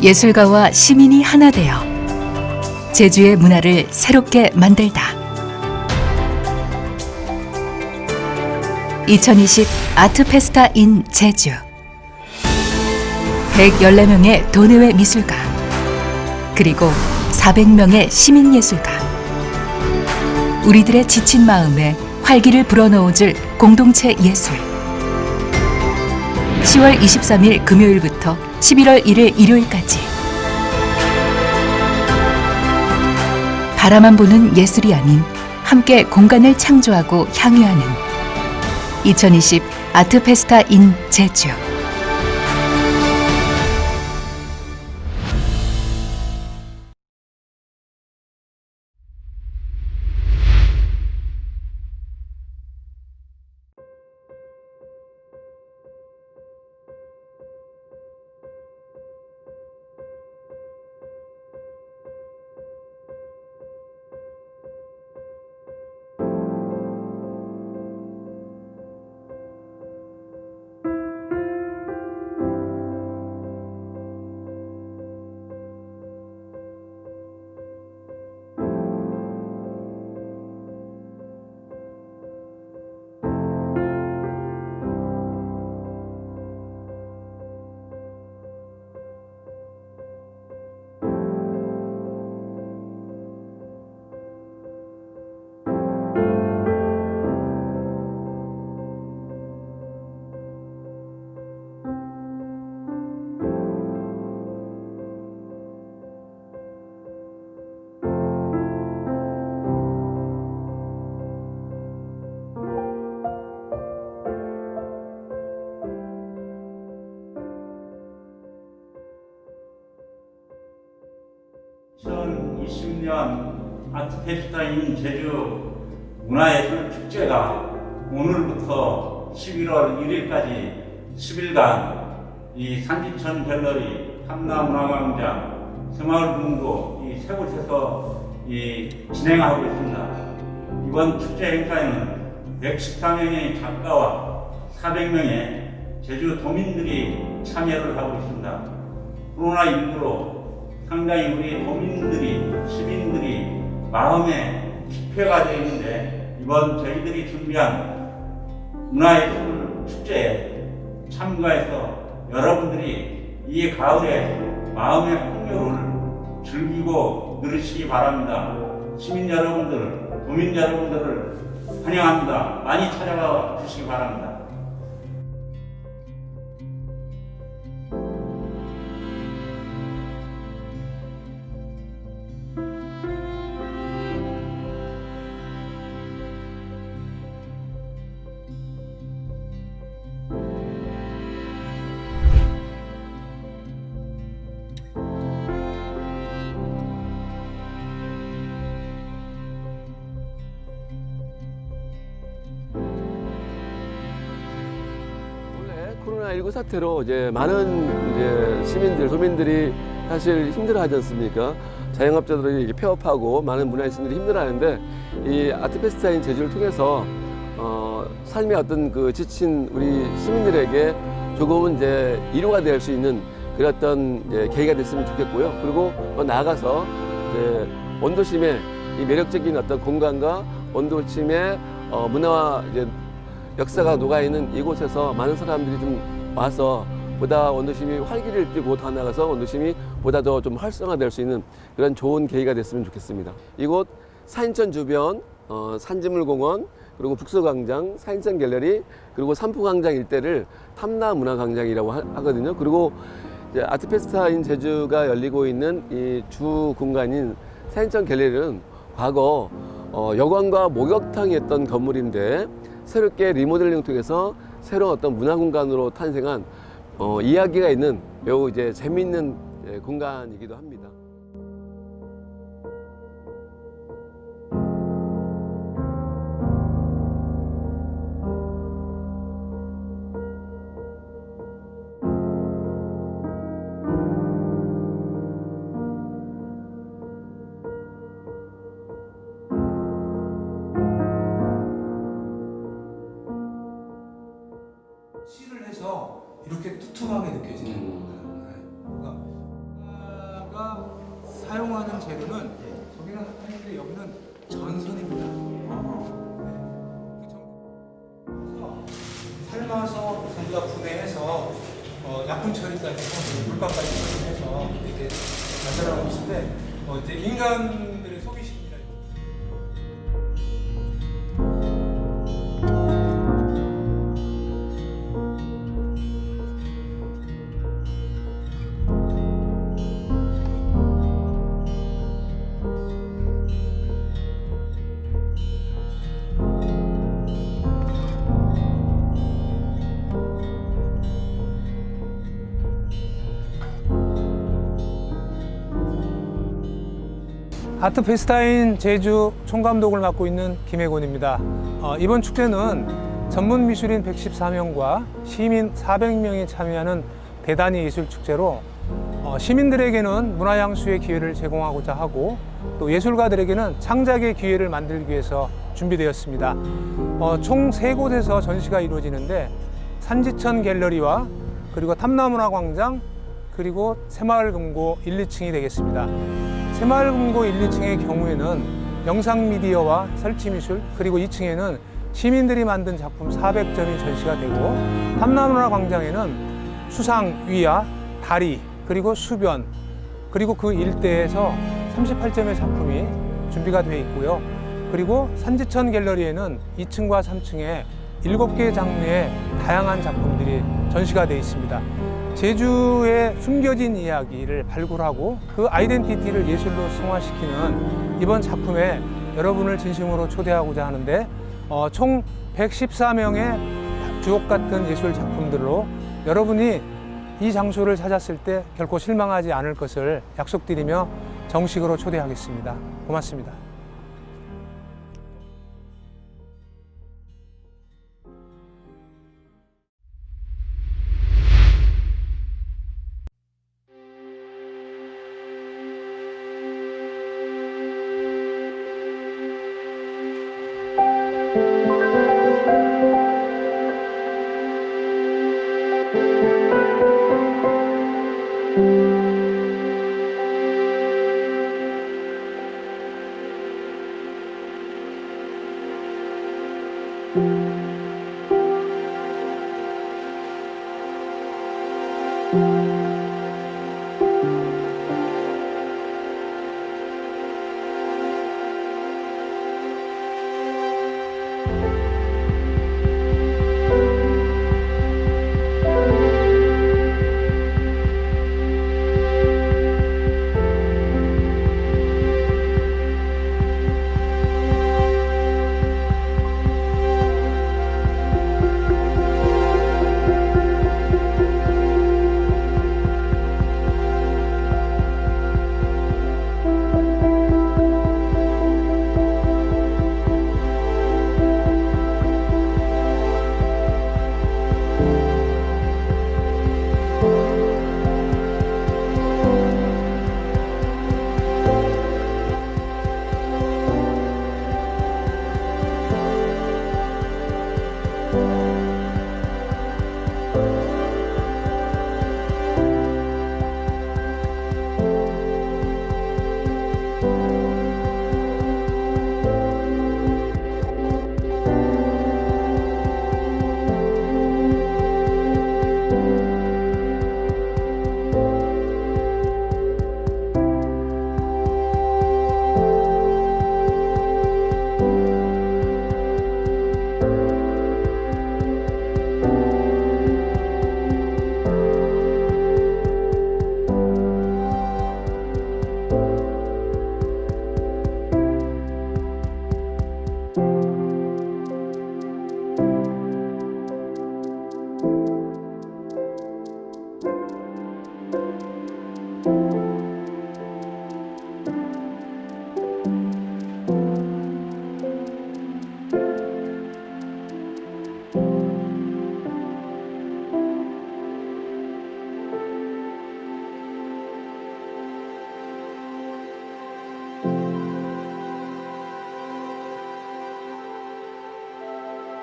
예술가와 시민이 하나 되어 제주의 문화를 새롭게 만들다. 2020 아트페스타 인 제주. 114명의 도내외 미술가, 그리고 400명의 시민예술가. 우리들의 지친 마음에 활기를 불어넣어줄 공동체 예술. 10월 23일 금요일부터 11월 1일 일요일까지. 바라만 보는 예술이 아닌 함께 공간을 창조하고 향유하는 2020 아트페스타 인 제주. 아트페스타인 제주 문화예술 축제가 오늘부터 11월 1일까지 10일간 이 산지천 갤러리, 탐나문화광장, 새마을문고 이 세 곳에서 진행하고 있습니다. 이번 축제 행사에는 114명의 작가와 400명의 제주 도민들이 참여를 하고 있습니다. 코로나19로 상당히 우리 도민들이, 시민들이 마음에 집회가 되어 있는데, 이번 저희들이 준비한 문화예술 축제에 참가해서 여러분들이 이 가을에 마음의 풍요를 즐기고 누리시기 바랍니다. 시민 여러분들, 도민 여러분들을 환영합니다. 많이 찾아와 주시기 바랍니다. 코로나19 사태로 이제 많은 시민들, 도민들이 사실 힘들어하지 않습니까? 자영업자들이 폐업하고 많은 문화예술인들이 힘들어하는데, 이 아트페스타인 제주를 통해서 삶의 어떤 그 지친 우리 시민들에게 조금은 이제 위로가 될 수 있는 그런 어떤 계기가 됐으면 좋겠고요. 그리고 나아가서 이제 원도심의 이 매력적인 어떤 공간과 원도심의 문화와 이제 역사가 녹아있는 이곳에서 많은 사람들이 좀 와서 보다 원도심이 활기를 띠고 더 나아가서 원도심이 보다 더 좀 활성화될 수 있는 그런 좋은 계기가 됐으면 좋겠습니다. 이곳 사인천 주변 산지물공원, 그리고 북서광장, 사인천 갤러리, 그리고 삼포광장 일대를 탐나문화광장이라고 하거든요. 그리고 이제 아트페스타인 제주가 열리고 있는 이 주 공간인 사인천 갤러리는 과거 여관과 목욕탕이었던 건물인데, 새롭게 리모델링을 통해서 새로운 어떤 문화 공간으로 탄생한 이야기가 있는 매우 이제 재미있는 공간이기도 합니다. 시를 해서 이렇게 두툼하게 느껴지는 거예요. 그러니까 저희가 사용하는 재료는 거기는 핫팩인데 여기는 전선입니다. 삶아서 전부 다 분해해서 약품 처리까지 해서 물감까지 처리해서 이렇게 만들어가고 있는데 이제 인간들의 소비심이라. 아트페스타인 제주 총감독을 맡고 있는 김혜곤입니다. 이번 축제는 전문 미술인 114명과 시민 400명이 참여하는 대단위 예술 축제로 시민들에게는 문화향수의 기회를 제공하고자 하고 또 예술가들에게는 창작의 기회를 만들기 위해서 준비되었습니다. 총 3곳에서 전시가 이루어지는데 산지천 갤러리와 그리고 탐나문화광장 그리고 새마을금고 1, 2층이 되겠습니다. 새마을금고 1, 2층의 경우에는 영상미디어와 설치미술 그리고 2층에는 시민들이 만든 작품 400점이 전시가 되고 탐나문화광장에는 수상위야, 다리 그리고 수변 그리고 그 일대에서 38점의 작품이 준비가 되어 있고요. 그리고 산지천 갤러리에는 2층과 3층에 7개 장르의 다양한 작품들이 전시가 되어 있습니다. 제주의 숨겨진 이야기를 발굴하고 그 아이덴티티를 예술로 승화시키는 이번 작품에 여러분을 진심으로 초대하고자 하는데 총 114명의 주옥 같은 예술 작품들로 여러분이 이 장소를 찾았을 때 결코 실망하지 않을 것을 약속드리며 정식으로 초대하겠습니다. 고맙습니다.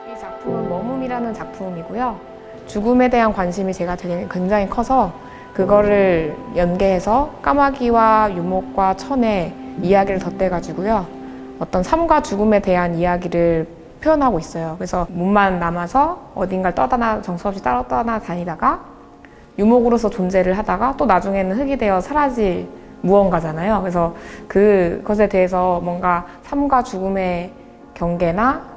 이 작품은 머뭅이라는 작품이고요. 죽음에 대한 관심이 제가 굉장히 커서 그거를 연계해서 까마귀와 유목과 천의 이야기를 덧대가지고요. 어떤 삶과 죽음에 대한 이야기를 표현하고 있어요. 그래서 몸만 남아서 어딘가를 정처없이 떠나다니다가 유목으로서 존재를 하다가 또 나중에는 흙이 되어 사라질 무언가잖아요. 그래서 그것에 대해서 뭔가 삶과 죽음의 경계나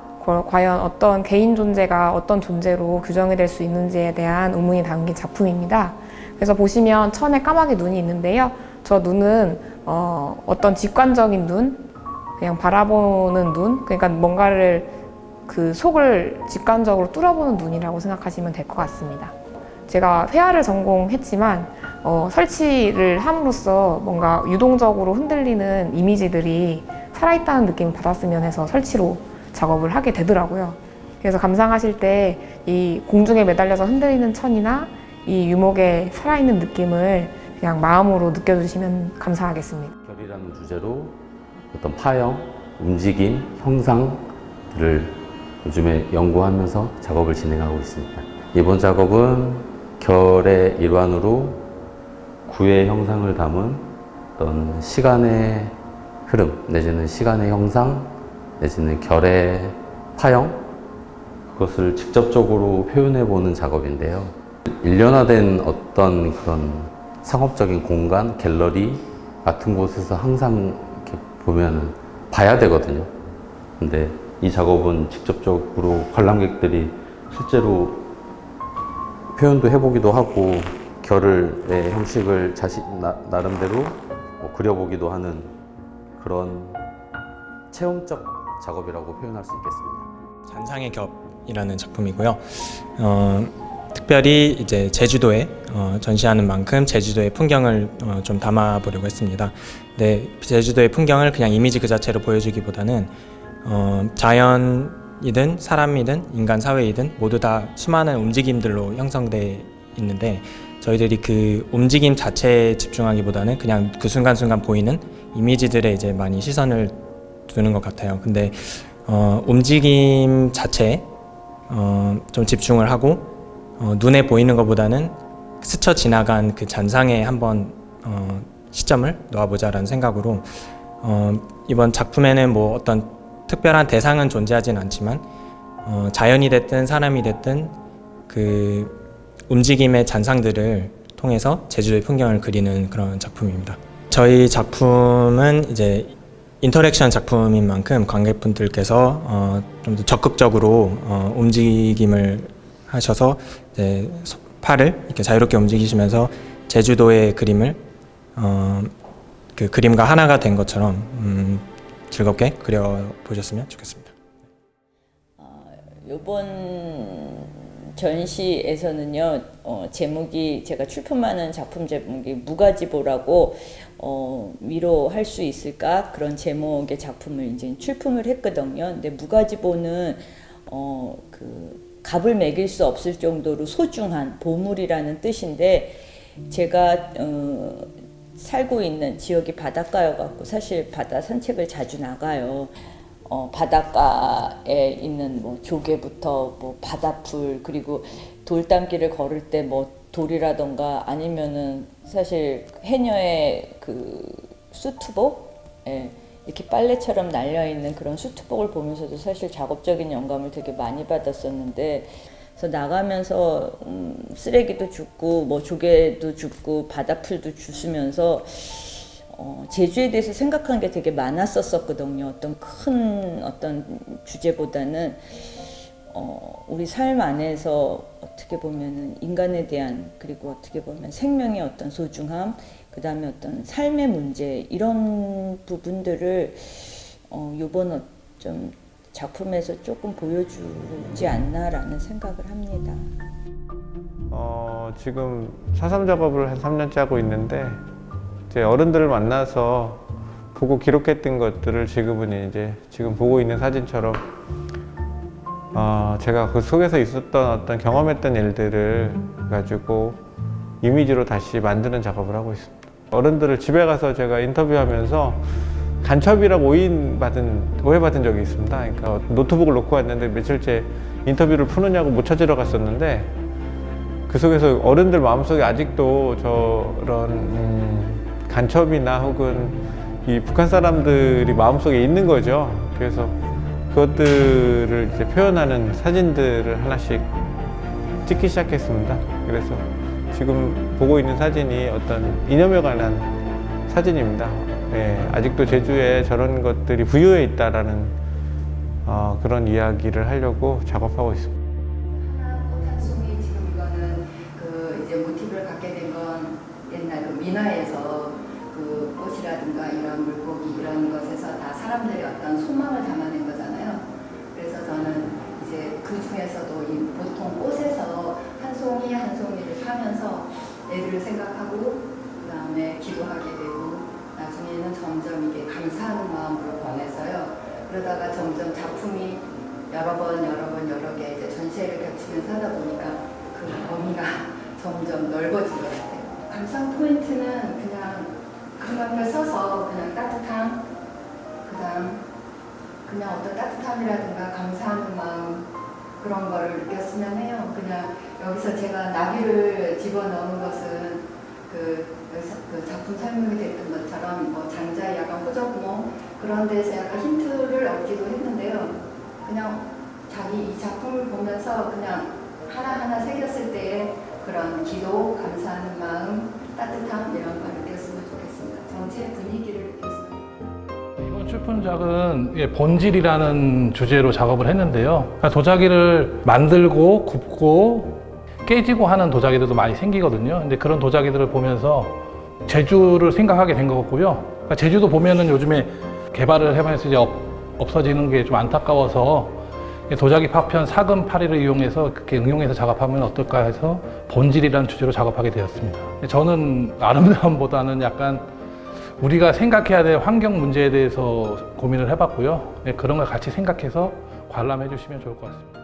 과연 어떤 개인 존재가 어떤 존재로 규정이 될 수 있는지에 대한 의문이 담긴 작품입니다. 그래서 보시면 천에 까마귀 눈이 있는데요. 저 눈은 어떤 직관적인 눈, 그냥 바라보는 눈, 그러니까 뭔가를 그 속을 직관적으로 뚫어보는 눈이라고 생각하시면 될 것 같습니다. 제가 회화를 전공했지만 설치를 함으로써 뭔가 유동적으로 흔들리는 이미지들이 살아있다는 느낌을 받았으면 해서 설치로 작업을 하게 되더라고요. 그래서 감상하실 때 이 공중에 매달려서 흔들리는 천이나 이 유목의 살아있는 느낌을 그냥 마음으로 느껴주시면 감사하겠습니다. 결이라는 주제로 어떤 파형, 움직임, 형상들을 요즘에 연구하면서 작업을 진행하고 있습니다. 이번 작업은 결의 일환으로 구의 형상을 담은 어떤 시간의 흐름, 내지는 시간의 형상, 내지는 결의 파형, 그것을 직접적으로 표현해보는 작업인데요. 일련화된 어떤 그런 상업적인 공간, 갤러리 같은 곳에서 항상 이렇게 보면 봐야 되거든요. 근데 이 작업은 직접적으로 관람객들이 실제로 표현도 해보기도 하고 결의 형식을 나름대로 그려보기도 하는 그런 체험적 작업이라고 표현할 수 있겠습니다. 잔상의 겹이라는 작품이고요. 특별히 이제 제주도에 전시하는 만큼 제주도의 풍경을 좀 담아보려고 했습니다. 근데 제주도의 풍경을 그냥 이미지 그 자체로 보여주기보다는 자연이든 사람이든 인간 사회이든 모두 다 수많은 움직임들로 형성돼 있는데 저희들이 그 움직임 자체에 집중하기보다는 그냥 그 순간순간 보이는 이미지들에 이제 많이 시선을 두는 것 같아요. 근데 움직임 자체에 좀 집중을 하고 눈에 보이는 것보다는 스쳐 지나간 그 잔상에 한번 시점을 놓아보자라는 생각으로 이번 작품에는 뭐 어떤 특별한 대상은 존재하진 않지만 자연이 됐든 사람이 됐든 그 움직임의 잔상들을 통해서 제주도의 풍경을 그리는 그런 작품입니다. 저희 작품은 이제 인터랙션 작품인 만큼 관객분들께서 좀 더 적극적으로 움직임을 하셔서 이제 팔을 이렇게 자유롭게 움직이시면서 제주도의 그림을 그 그림과 하나가 된 것처럼 즐겁게 그려보셨으면 좋겠습니다. 이번 전시에서는요, 제목이 제가 출품하는 작품 제목이 무가지보라고 위로할 수 있을까 그런 제목의 작품을 이제 출품을 했거든요. 근데 무가지보는 그 값을 매길 수 없을 정도로 소중한 보물이라는 뜻인데 제가 살고 있는 지역이 바닷가여갖고 사실 바다 산책을 자주 나가요. 바닷가에 있는 뭐 조개부터 뭐 바다풀 그리고 돌담길을 걸을 때 뭐 돌이라던가 아니면은 사실 해녀의 그 수트복 이렇게 빨래처럼 날려 있는 그런 수트복을 보면서도 사실 작업적인 영감을 되게 많이 받았었는데 그래서 나가면서 쓰레기도 줍고 뭐 조개도 줍고 바다풀도 주시면서 제주에 대해서 생각한 게 되게 많았었거든요. 어떤 큰 어떤 주제보다는 우리 삶 안에서 어떻게 보면은 인간에 대한 그리고 어떻게 보면 생명의 어떤 소중함, 그 다음에 어떤 삶의 문제 이런 부분들을 이번 좀 작품에서 조금 보여주지 않나라는 생각을 합니다. 지금 사삼 작업을 한 3년째 하고 있는데 이제 어른들을 만나서 보고 기록했던 것들을 지금은 이제 지금 보고 있는 사진처럼 제가 그 속에서 있었던 어떤 경험했던 일들을 가지고 이미지로 다시 만드는 작업을 하고 있습니다. 어른들을 집에 가서 제가 인터뷰하면서 간첩이라고 오해받은 적이 있습니다. 그러니까 노트북을 놓고 왔는데 며칠째 인터뷰를 푸느냐고 못 찾으러 갔었는데 그 속에서 어른들 마음속에 아직도 저런 간첩이나 혹은 이 북한 사람들이 마음속에 있는 거죠. 그래서 그것들을 이제 표현하는 사진들을 하나씩 찍기 시작했습니다. 그래서 지금 보고 있는 사진이 어떤 이념에 관한 사진입니다. 예, 아직도 제주에 저런 것들이 부유해 있다라는 그런 이야기를 하려고 작업하고 있습니다. 꽃한송이 지금 이거는 그 이제 모티브를 갖게 된 건 옛날 그 민화에서 그 꽃이라든가 이런 물고기 이런 것에서 다 사람들의 어떤 소망을 담아낸 거잖아요. 그래서 저는 이제 그 중에서도 이 보통 꽃에서 한 송이 한 송이를 파면서 애들을 생각하고 그 다음에 기도하게 되고 나중에는 점점 이게 감사하는 마음으로 변해서요. 그러다가 점점 작품이 여러 개 이제 전시회를 겹치면서 하다 보니까 그 범위가 점점 넓어진 것 같아요. 감상 포인트는 그냥 걸 써서 그냥 따뜻함, 그냥 어떤 따뜻함이라든가 감사하는 마음 그런 거를 느꼈으면 해요. 그냥 여기서 제가 나비를 집어넣은 것은 그 작품 설명이 됐던 것처럼 뭐 장자의 약간 호적모 그런 데서 약간 힌트를 얻기도 했는데요. 그냥 자기 이 작품을 보면서 그냥 하나하나 새겼을 때의 그런 기도, 감사하는 마음, 따뜻함 이런 걸 느꼈으면 좋겠습니다. 전체 분위기를 느꼈습니다. 이번 출품작은 본질이라는 주제로 작업을 했는데요. 도자기를 만들고 굽고 깨지고 하는 도자기들도 많이 생기거든요. 근데 그런 도자기들을 보면서 제주를 생각하게 된 것 같고요. 제주도 보면은 요즘에 개발을 해면서 이제 없어지는 게 좀 안타까워서 도자기 파편 사금 파리를 이용해서 그렇게 응용해서 작업하면 어떨까 해서 본질이라는 주제로 작업하게 되었습니다. 저는 아름다움보다는 약간 우리가 생각해야 될 환경 문제에 대해서 고민을 해봤고요. 그런 걸 같이 생각해서 관람해 주시면 좋을 것 같습니다.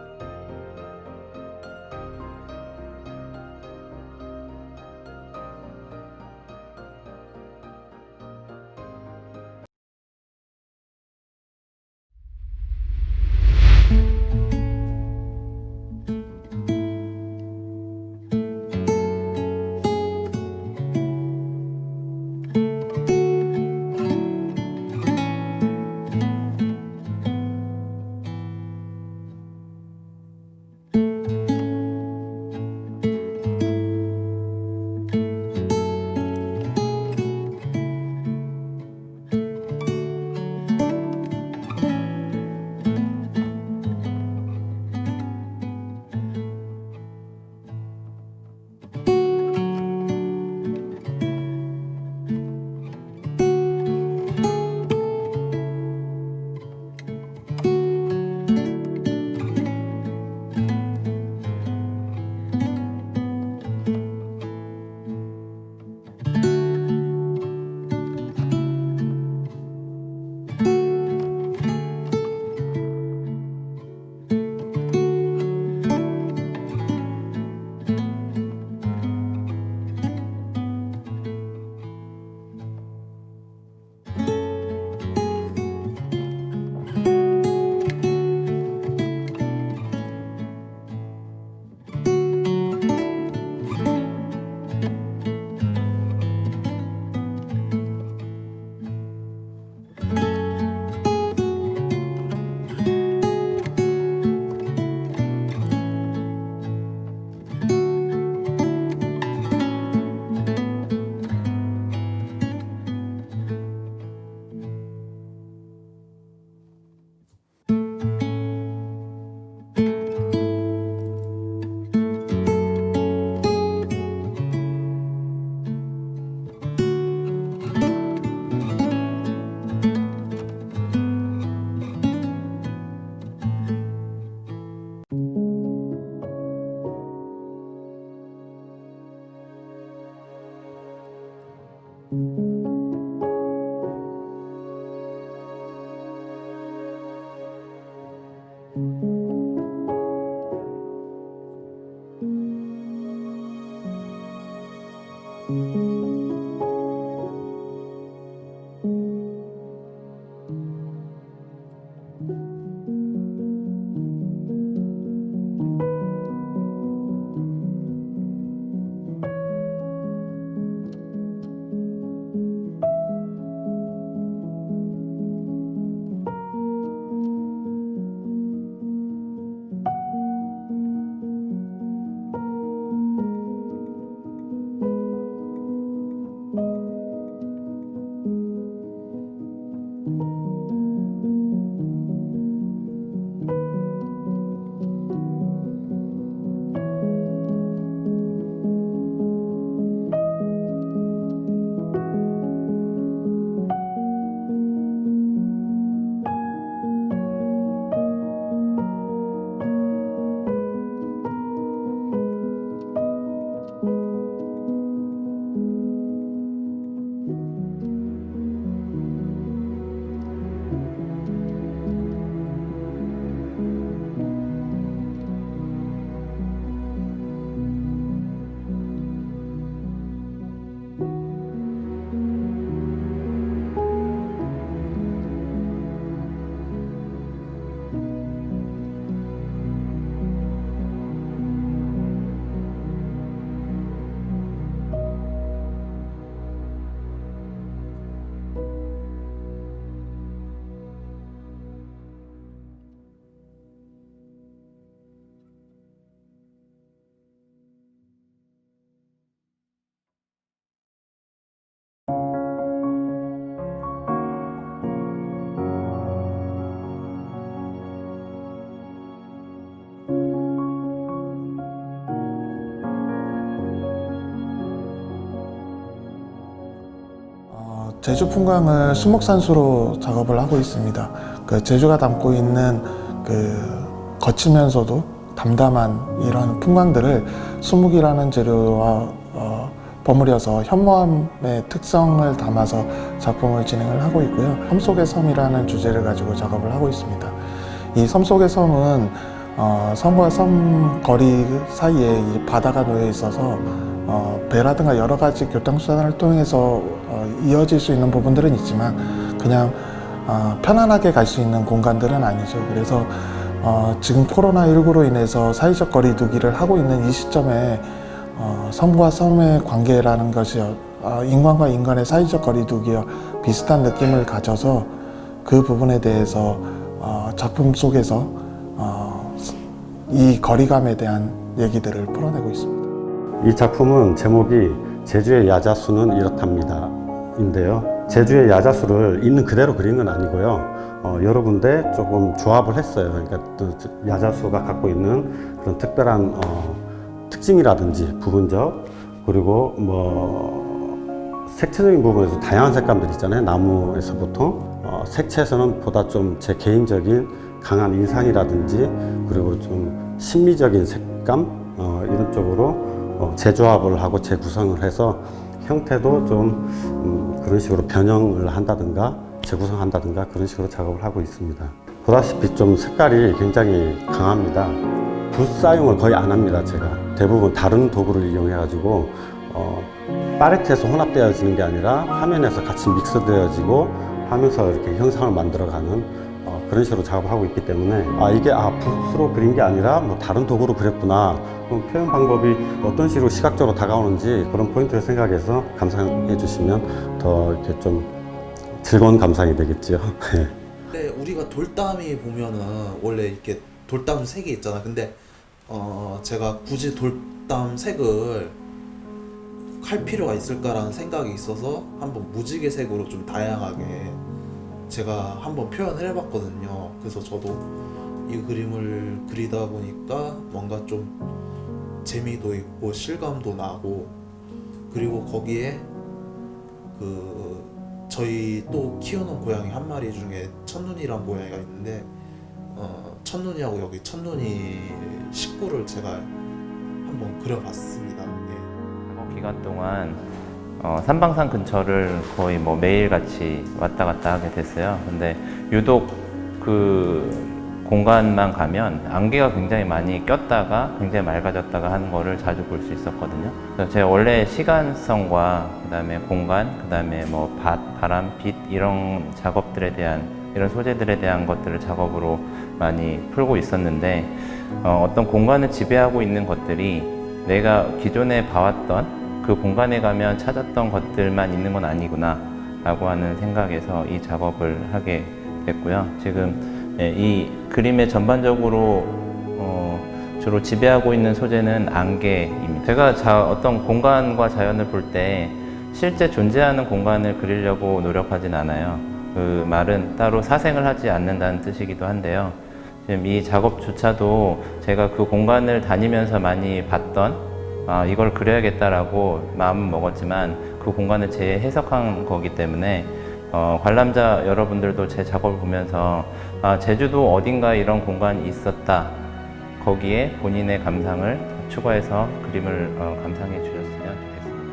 제주 풍광을 수목산수로 작업을 하고 있습니다. 그 제주가 담고 있는 그 거치면서도 담담한 이런 풍광들을 수묵이라는 재료와 버무려서 현모암의 특성을 담아서 작품을 진행을 하고 있고요. 섬 속의 섬이라는 주제를 가지고 작업을 하고 있습니다. 이 섬 속의 섬은 섬과 섬 거리 사이에 이 바다가 놓여 있어서 배라든가 여러 가지 교통수단을 통해서 이어질 수 있는 부분들은 있지만 그냥 편안하게 갈 수 있는 공간들은 아니죠. 그래서 지금 코로나19로 인해서 사회적 거리두기를 하고 있는 이 시점에 섬과 섬의 관계라는 것이 인간과 인간의 사회적 거리두기와 비슷한 느낌을 가져서 그 부분에 대해서 작품 속에서 이 거리감에 대한 얘기들을 풀어내고 있습니다. 이 작품은 제목이 제주의 야자수는 이렇답니다 인데요. 제주의 야자수를 있는 그대로 그린 건 아니고요. 여러 군데 조금 조합을 했어요. 그러니까 또 야자수가 갖고 있는 그런 특별한 특징이라든지 부분적, 그리고 뭐 색채적인 부분에서 다양한 색감들 있잖아요. 나무에서 보통 색채에서는 보다 좀 제 개인적인 강한 인상이라든지, 그리고 좀 심미적인 색감 이런 쪽으로 재조합을 하고 재구성을 해서 형태도 좀 그런 식으로 변형을 한다든가 재구성한다든가 그런 식으로 작업을 하고 있습니다. 보다시피 좀 색깔이 굉장히 강합니다. 붓 사용을 거의 안 합니다. 제가 대부분 다른 도구를 이용해 가지고 팔레트에서 혼합되어지는 게 아니라 화면에서 같이 믹스되어지고 하면서 이렇게 형상을 만들어가는 그런 식으로 작업을 하고 있기 때문에 이게 붓으로 그린 게 아니라 뭐 다른 도구로 그렸구나, 그럼 표현 방법이 어떤 식으로 시각적으로 다가오는지 그런 포인트를 생각해서 감상해 주시면 더 이렇게 좀 즐거운 감상이 되겠죠. 네, 우리가 돌담이 보면은 원래 이렇게 돌담 색이 있잖아. 근데 제가 굳이 돌담 색을 할 필요가 있을까라는 생각이 있어서 한번 무지개 색으로 좀 다양하게 제가 한번 표현을 해봤거든요. 그래서 저도 이 그림을 그리다 보니까 뭔가 좀 재미도 있고 실감도 나고, 그리고 거기에 그 저희 또 키우는 고양이 한 마리 중에 첫눈이란 고양이가 있는데 첫눈이하고 여기 첫눈이 식구를 제가 한번 그려봤습니다. 작업 기간 동안 삼방산 근처를 거의 뭐 매일같이 왔다 갔다 하게 됐어요. 근데 유독 그 공간만 가면 안개가 굉장히 많이 꼈다가 굉장히 맑아졌다가 하는 거를 자주 볼 수 있었거든요. 그래서 제가 원래 시간성과 그다음에 공간, 그다음에 뭐 바람, 빛 이런 작업들에 대한 이런 소재들에 대한 것들을 작업으로 많이 풀고 있었는데 어떤 공간을 지배하고 있는 것들이 내가 기존에 봐왔던 그 공간에 가면 찾았던 것들만 있는 건 아니구나 라고 하는 생각에서 이 작업을 하게 됐고요. 지금 이 그림의 전반적으로 주로 지배하고 있는 소재는 안개입니다. 제가 어떤 공간과 자연을 볼 때 실제 존재하는 공간을 그리려고 노력하진 않아요. 그 말은 따로 사생을 하지 않는다는 뜻이기도 한데요. 지금 이 작업조차도 제가 그 공간을 다니면서 많이 봤던 이걸 그려야겠다라고 마음은 먹었지만 그 공간을 재해석한 거기 때문에 관람자 여러분들도 제 작업을 보면서 제주도 어딘가에 이런 공간이 있었다, 거기에 본인의 감상을 추가해서 그림을 감상해 주셨으면 좋겠습니다.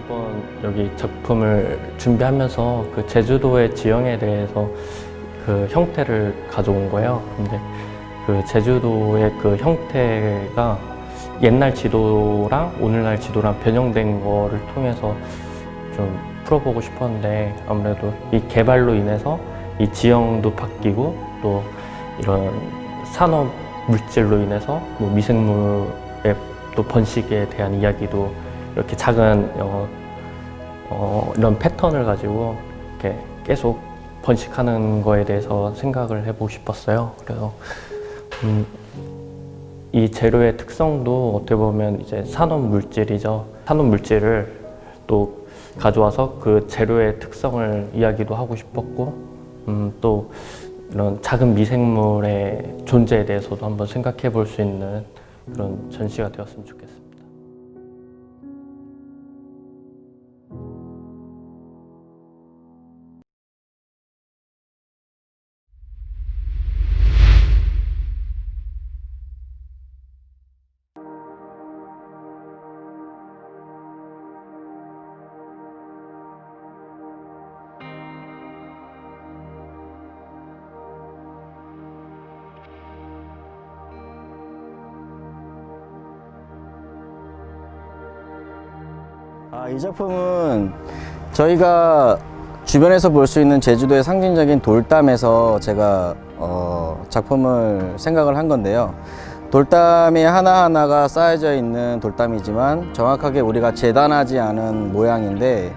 이번 여기 작품을 준비하면서 그 제주도의 지형에 대해서 그 형태를 가져온 거예요. 근데 그 제주도의 그 형태가 옛날 지도랑 오늘날 지도랑 변형된 거를 통해서 좀 풀어보고 싶었는데, 아무래도 이 개발로 인해서 이 지형도 바뀌고 또 이런 산업 물질로 인해서 뭐 미생물의 또 번식에 대한 이야기도 이렇게 작은 이런 패턴을 가지고 이렇게 계속 번식하는 거에 대해서 생각을 해보고 싶었어요. 그래서 이 재료의 특성도 어떻게 보면 이제 산업 물질이죠. 산업 물질을 또 가져와서 그 재료의 특성을 이야기도 하고 싶었고, 또 이런 작은 미생물의 존재에 대해서도 한번 생각해 볼 수 있는 그런 전시가 되었으면 좋겠습니다. 이 작품은 저희가 주변에서 볼 수 있는 제주도의 상징적인 돌담에서 제가 작품을 생각을 한 건데요. 돌담이 하나하나가 쌓여져 있는 돌담이지만 정확하게 우리가 재단하지 않은 모양인데,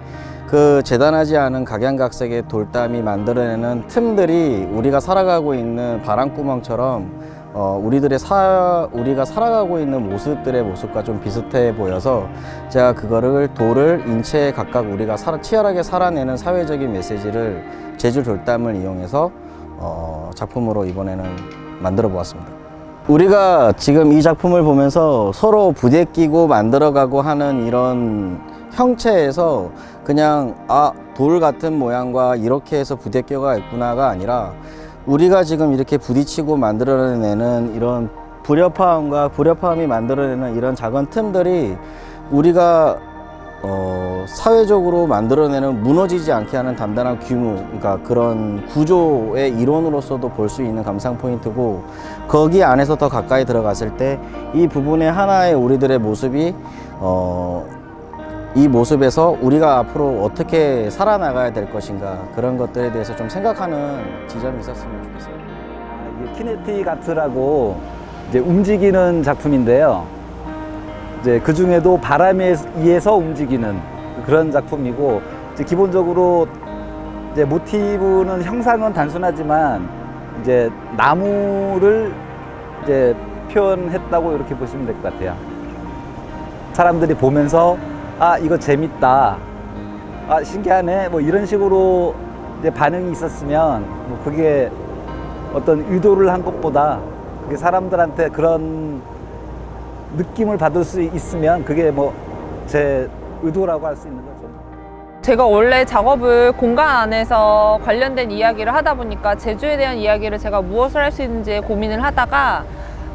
그 재단하지 않은 각양각색의 돌담이 만들어내는 틈들이 우리가 살아가고 있는 바람구멍처럼 우리가 살아가고 있는 모습들의 모습과 좀 비슷해 보여서 제가 그거를 돌을 인체에 각각 우리가 치열하게 살아내는 사회적인 메시지를 제주 돌담을 이용해서 작품으로 이번에는 만들어 보았습니다. 우리가 지금 이 작품을 보면서 서로 부대끼고 만들어가고 하는 이런 형체에서 그냥 돌 같은 모양과 이렇게 해서 부대껴가 있구나가 아니라, 우리가 지금 이렇게 부딪히고 만들어내는 이런 불협화음이 만들어내는 이런 작은 틈들이 우리가 사회적으로 만들어내는 무너지지 않게 하는 단단한 규모, 그러니까 그런 구조의 일원으로서도 볼 수 있는 감상 포인트고, 거기 안에서 더 가까이 들어갔을 때 이 부분의 하나의 우리들의 모습이 이 모습에서 우리가 앞으로 어떻게 살아나가야 될 것인가, 그런 것들에 대해서 좀 생각하는 지점이 있었으면 좋겠어요. 키네틱 아트라고 이제 움직이는 작품인데요. 이제 그 중에도 바람에 의해서 움직이는 그런 작품이고, 이제 기본적으로 이제 모티브는 형상은 단순하지만 이제 나무를 이제 표현했다고 이렇게 보시면 될 것 같아요. 사람들이 보면서 이거 재밌다, 신기하네, 뭐 이런 식으로 이제 반응이 있었으면 뭐 그게 어떤 의도를 한 것보다 그게 사람들한테 그런 느낌을 받을 수 있으면 그게 뭐 제 의도라고 할 수 있는 거죠. 제가 원래 작업을 공간 안에서 관련된 이야기를 하다 보니까 제주에 대한 이야기를 제가 무엇을 할 수 있는지 고민을 하다가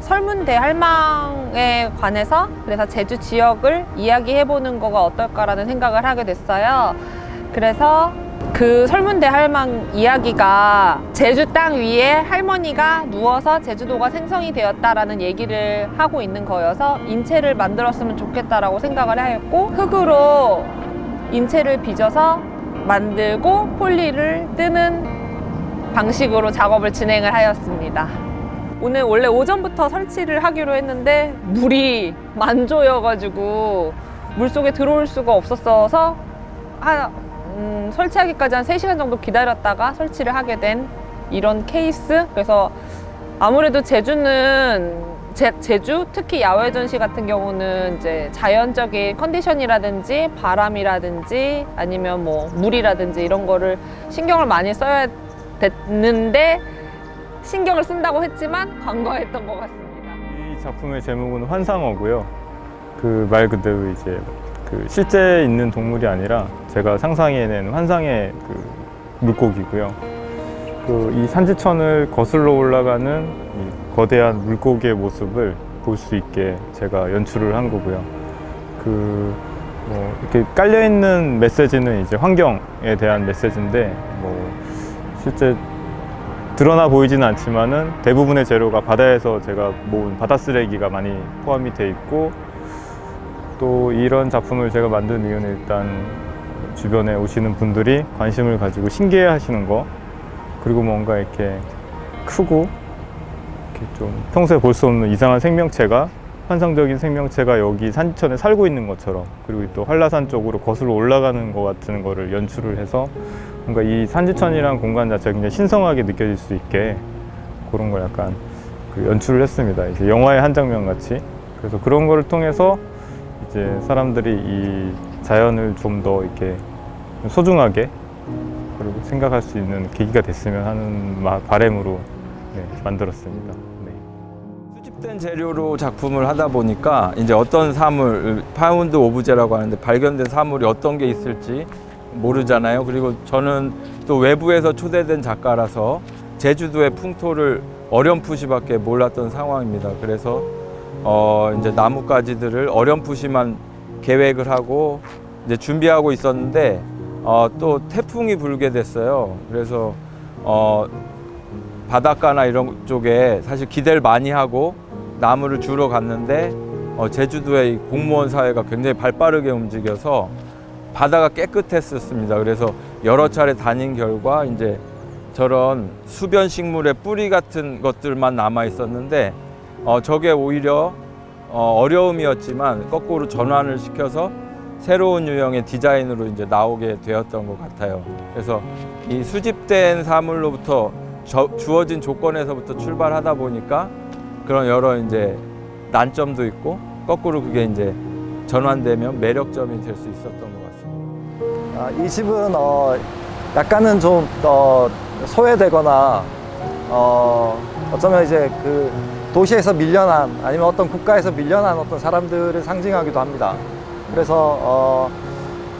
설문대할망에 관해서 그래서 제주 지역을 이야기해보는 거가 어떨까라는 생각을 하게 됐어요. 그래서 그 설문대할망 이야기가 제주 땅 위에 할머니가 누워서 제주도가 생성이 되었다라는 얘기를 하고 있는 거여서 인체를 만들었으면 좋겠다라고 생각을 하였고, 흙으로 인체를 빚어서 만들고 폴리를 뜨는 방식으로 작업을 진행을 하였습니다. 오늘 원래 오전부터 설치를 하기로 했는데 물이 만조여가지고 물속에 들어올 수가 없었어서 설치하기까지 한 3시간 정도 기다렸다가 설치를 하게 된 이런 케이스. 그래서 아무래도 제주는 제주 특히 야외 전시 같은 경우는 이제 자연적인 컨디션이라든지 바람이라든지 아니면 뭐 물이라든지 이런 거를 신경을 많이 써야 됐는데, 신경을 쓴다고 했지만 간과했던 것 같습니다. 이 작품의 제목은 환상어고요. 그 말 그대로 이제 그 실제 있는 동물이 아니라 제가 상상해낸 환상의 그 물고기고요. 그 이 산지천을 거슬러 올라가는 이 거대한 물고기의 모습을 볼 수 있게 제가 연출을 한 거고요. 뭐 이렇게 깔려 있는 메시지는 이제 환경에 대한 메시지인데, 뭐 실제 드러나 보이지는 않지만은 대부분의 재료가 바다에서 제가 모은 바다 쓰레기가 많이 포함이 돼 있고, 또 이런 작품을 제가 만든 이유는 일단 주변에 오시는 분들이 관심을 가지고 신기해 하시는 거, 그리고 뭔가 이렇게 크고 이렇게 좀 평소에 볼 수 없는 이상한 생명체가, 환상적인 생명체가 여기 산지천에 살고 있는 것처럼, 그리고 또 한라산 쪽으로 거슬러 올라가는 것 같은 거를 연출을 해서 뭔가 이 산지천이라는 공간 자체가 굉장히 신성하게 느껴질 수 있게 그런 걸 약간 연출을 했습니다. 이제 영화의 한 장면 같이. 그래서 그런 거를 통해서 이제 사람들이 이 자연을 좀 더 이렇게 소중하게 그리고 생각할 수 있는 계기가 됐으면 하는 바람으로 만들었습니다. 수집된 재료로 작품을 하다 보니까 이제 어떤 사물, 파운드 오브제라고 하는데 발견된 사물이 어떤 게 있을지 모르잖아요. 그리고 저는 또 외부에서 초대된 작가라서 제주도의 풍토를 어렴풋이밖에 몰랐던 상황입니다. 그래서 이제 나뭇가지들을 어렴풋이만 계획을 하고 이제 준비하고 있었는데 또 태풍이 불게 됐어요. 그래서 바닷가나 이런 쪽에 사실 기대를 많이 하고 나무를 주러 갔는데 제주도의 공무원 사회가 굉장히 발빠르게 움직여서 바다가 깨끗했었습니다. 그래서 여러 차례 다닌 결과 이제 저런 수변 식물의 뿌리 같은 것들만 남아 있었는데 저게 오히려 어려움이었지만 거꾸로 전환을 시켜서 새로운 유형의 디자인으로 이제 나오게 되었던 것 같아요. 그래서 이 수집된 사물로부터 주어진 조건에서부터 출발하다 보니까 그런 여러 이제 난점도 있고 거꾸로 그게 이제 전환되면 매력점이 될 수 있었던 것 같습니다. 이 집은 약간은 좀 소외되거나 어쩌면 이제 그 도시에서 밀려난 아니면 어떤 국가에서 밀려난 어떤 사람들을 상징하기도 합니다. 그래서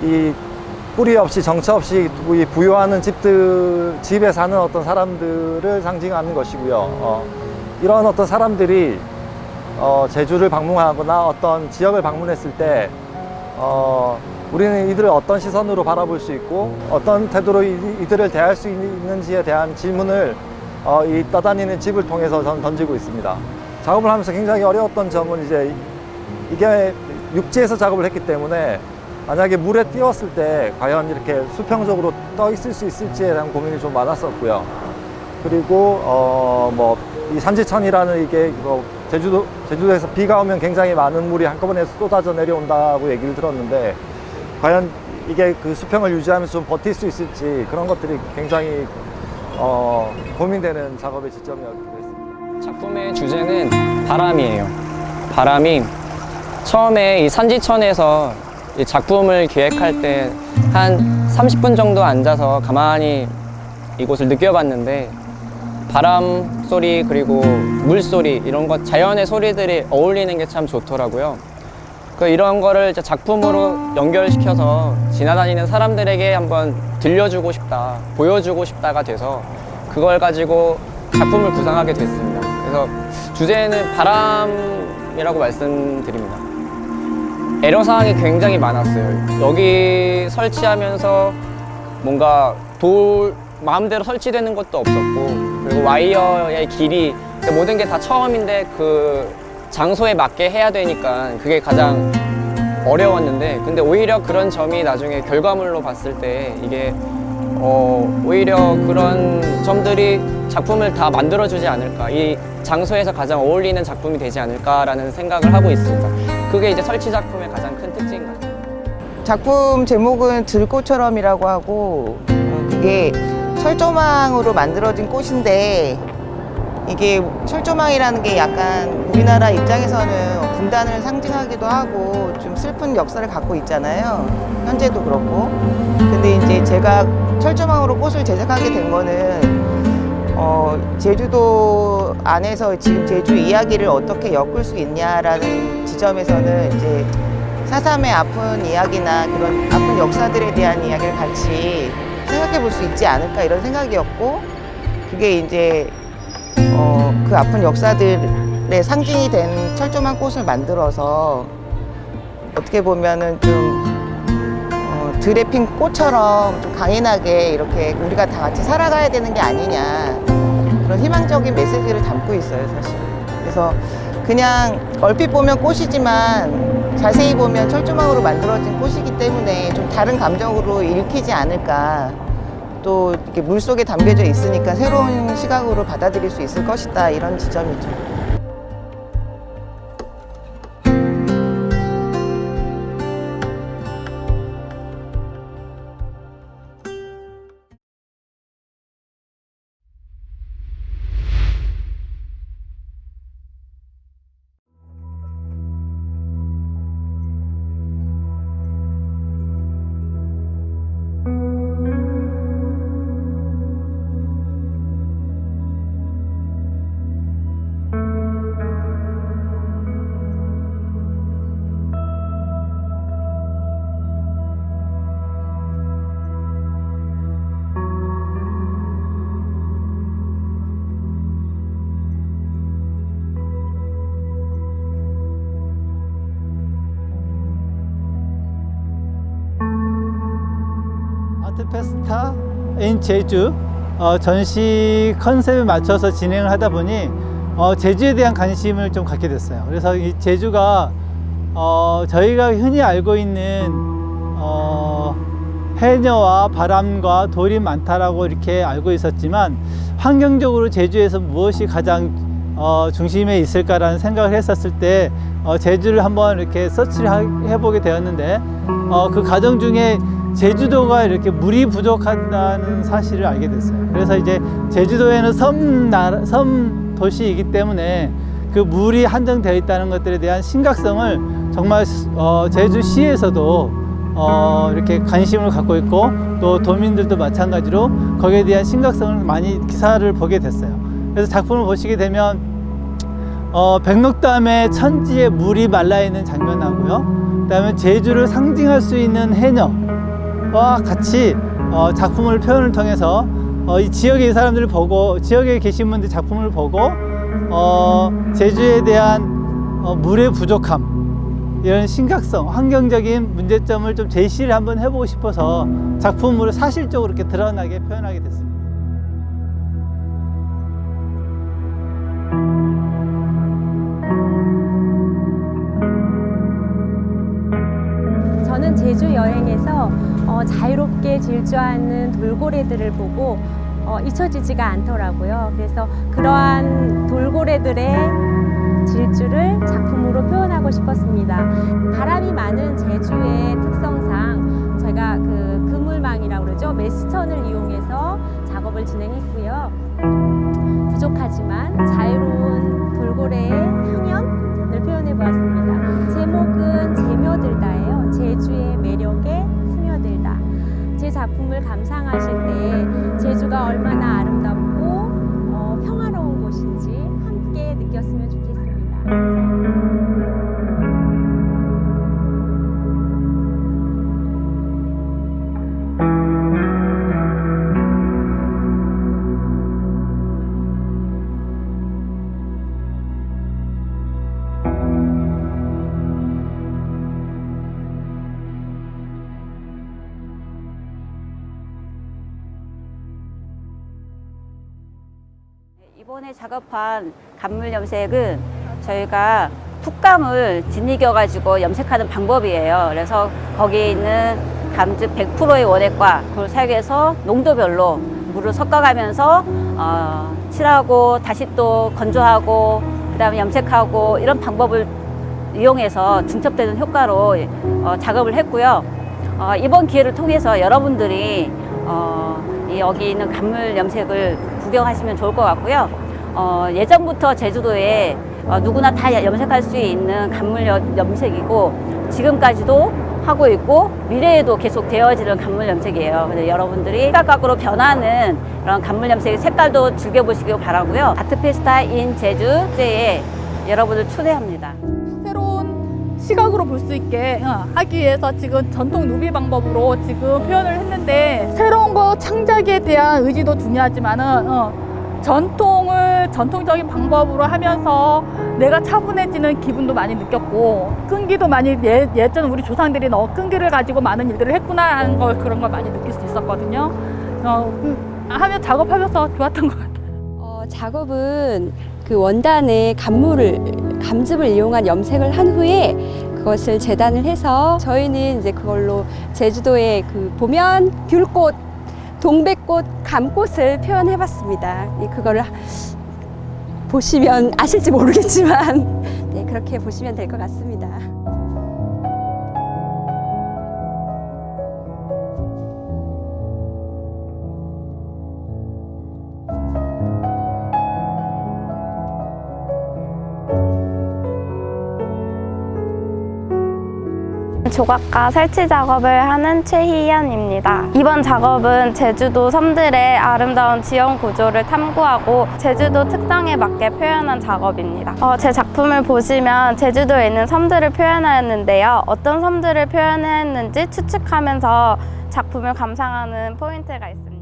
이 뿌리 없이 정처 없이 부유하는 집에 사는 어떤 사람들을 상징하는 것이고요. 이런 어떤 사람들이 제주를 방문하거나 어떤 지역을 방문했을 때 우리는 이들을 어떤 시선으로 바라볼 수 있고 어떤 태도로 이들을 대할 수 있는지에 대한 질문을 이 떠다니는 집을 통해서 저는 던지고 있습니다. 작업을 하면서 굉장히 어려웠던 점은 이제 이게 육지에서 작업을 했기 때문에 만약에 물에 띄웠을 때 과연 이렇게 수평적으로 떠 있을 수 있을지에 대한 고민이 좀 많았었고요. 그리고 뭐 이 산지천이라는 이게 제주도에서 비가 오면 굉장히 많은 물이 한꺼번에 쏟아져 내려온다고 얘기를 들었는데 과연 이게 그 수평을 유지하면서 좀 버틸 수 있을지 그런 것들이 굉장히 고민되는 작업의 지점이었습니다. 작품의 주제는 바람이에요. 바람이 처음에 이 산지천에서 이 작품을 기획할 때 한 30분 정도 앉아서 가만히 이곳을 느껴봤는데 바람 소리 그리고 물 소리 이런 것 자연의 소리들이 어울리는 게 참 좋더라고요. 이런 거를 작품으로 연결시켜서 지나다니는 사람들에게 한번 들려주고 싶다, 보여주고 싶다가 돼서 그걸 가지고 작품을 구상하게 됐습니다. 그래서 주제는 바람이라고 말씀드립니다. 애로사항이 굉장히 많았어요. 여기 설치하면서 뭔가 마음대로 설치되는 것도 없었고 그리고 와이어의 길이 모든 게 다 처음인데 그 장소에 맞게 해야 되니까 그게 가장 어려웠는데 근데 오히려 그런 점이 나중에 결과물로 봤을 때 이게 오히려 그런 점들이 작품을 다 만들어주지 않을까 이 장소에서 가장 어울리는 작품이 되지 않을까라는 생각을 하고 있습니다. 그게 이제 설치 작품의 가장 큰 특징인 것 같아요. 작품 제목은 들꽃처럼이라고 하고 그게 철조망으로 만들어진 꽃인데 이게 철조망이라는 게 약간 우리나라 입장에서는 분단을 상징하기도 하고 좀 슬픈 역사를 갖고 있잖아요. 현재도 그렇고. 근데 이제 제가 철조망으로 꽃을 제작하게 된 거는 제주도 안에서 지금 제주 이야기를 어떻게 엮을 수 있냐라는 지점에서는 이제 4.3의 아픈 이야기나 그런 아픈 역사들에 대한 이야기를 같이 생각해 볼 수 있지 않을까 이런 생각이었고 그게 이제 그 아픈 역사들의 상징이 된 철조망 꽃을 만들어서 어떻게 보면은 좀 들에 핀 꽃처럼 좀 강인하게 이렇게 우리가 다 같이 살아가야 되는 게 아니냐 그런 희망적인 메시지를 담고 있어요 사실. 그래서 그냥 얼핏 보면 꽃이지만 자세히 보면 철조망으로 만들어진 꽃이기 때문에 좀 다른 감정으로 읽히지 않을까. 또 이렇게 물속에 담겨져 있으니까 새로운 시각으로 받아들일 수 있을 것이다 이런 지점이죠. 아트페스타 인 제주 전시 컨셉에 맞춰서 진행을 하다 보니 제주에 대한 관심을 좀 갖게 됐어요. 그래서 이 제주가 저희가 흔히 알고 있는 해녀와 바람과 돌이 많다라고 이렇게 알고 있었지만 환경적으로 제주에서 무엇이 가장 중심에 있을까라는 생각을 했었을 때 제주를 한번 이렇게 서치를 해보게 되었는데 그 과정 중에 제주도가 이렇게 물이 부족하다는 사실을 알게 됐어요. 그래서 이제 제주도에는 섬 도시이기 때문에 그 물이 한정되어 있다는 것들에 대한 심각성을 정말 제주시에서도 이렇게 관심을 갖고 있고 또 도민들도 마찬가지로 거기에 대한 심각성을 많이 기사를 보게 됐어요. 그래서 작품을 보시게 되면 백록담의 천지에 물이 말라 있는 장면하고요. 그다음에 제주를 상징할 수 있는 해녀와 같이 작품을 표현을 통해서 이 지역의 사람들을 보고 지역에 계신 분들 작품을 보고 제주에 대한 물의 부족함 이런 심각성, 환경적인 문제점을 좀 제시를 한번 해보고 싶어서 작품으로 사실적으로 이렇게 드러나게 표현하게 됐습니다. 저는 제주 여행에서 자유롭게 질주하는 돌고래들을 보고 잊혀지지가 않더라고요. 그래서 그러한 돌고래들의 질주를 작품으로 표현하고 싶었습니다. 바람이 많은 제주의 특성상 저희가 그 그물망이라고 그러죠. 메시천을 이용해서 작업을 진행했고요. 부족하지만 자유로운 돌고래의 향연을 표현해 보았습니다. 제목은 제며들다예요. 제주의 매력에 스며들다. 제 작품을 감상하실 때 제주가 얼마나 아름답고 평화로운 곳인지 함께 느꼈으면 좋겠습니다. 이번에 작업한 감물 염색은 저희가 풋감을 짓이겨 염색하는 방법이에요. 그래서 거기에 있는 감즙 100%의 원액과 그걸 사용해서 농도별로 물을 섞어가면서 칠하고 다시 또 건조하고 그다음에 염색하고 이런 방법을 이용해서 중첩되는 효과로 작업을 했고요. 이번 기회를 통해서 여러분들이 여기 있는 감물 염색을 구경하시면 좋을 것 같고요. 예전부터 제주도에 누구나 다 염색할 수 있는 감물 염색이고 지금까지도 하고 있고 미래에도 계속 되어지는 감물 염색이에요. 그래서 여러분들이 시각각으로 변하는 그런 감물 염색의 색깔도 즐겨보시길 바라고요. 아트페스타인 제주제에 여러분을 초대합니다. 새로운 시각으로 볼 수 있게 하기 위해서 지금 전통 누비 방법으로 지금 표현을 했는데 새로운 거 창작에 대한 의지도 중요하지만은 전통적인 방법으로 하면서 내가 차분해지는 기분도 많이 느꼈고 끈기도 많이 예전 우리 조상들이 끈기를 가지고 많은 일들을 했구나 하는 걸 그런 걸 많이 느낄 수 있었거든요. 작업하면서 좋았던 것 같아요. 작업은 그 원단에 감즙을 이용한 염색을 한 후에 그것을 재단을 해서 저희는 이제 그걸로 제주도의 그 보면 귤꽃, 동백꽃, 감꽃을 표현해봤습니다. 그거를 보시면 아실지 모르겠지만 네, 그렇게 보시면 될 것 같습니다. 조각과 설치 작업을 하는 최희연입니다. 이번 작업은 제주도 섬들의 아름다운 지형 구조를 탐구하고 제주도 특성에 맞게 표현한 작업입니다. 제 작품을 보시면 제주도에 있는 섬들을 표현하였는데요. 어떤 섬들을 표현했는지 추측하면서 작품을 감상하는 포인트가 있습니다.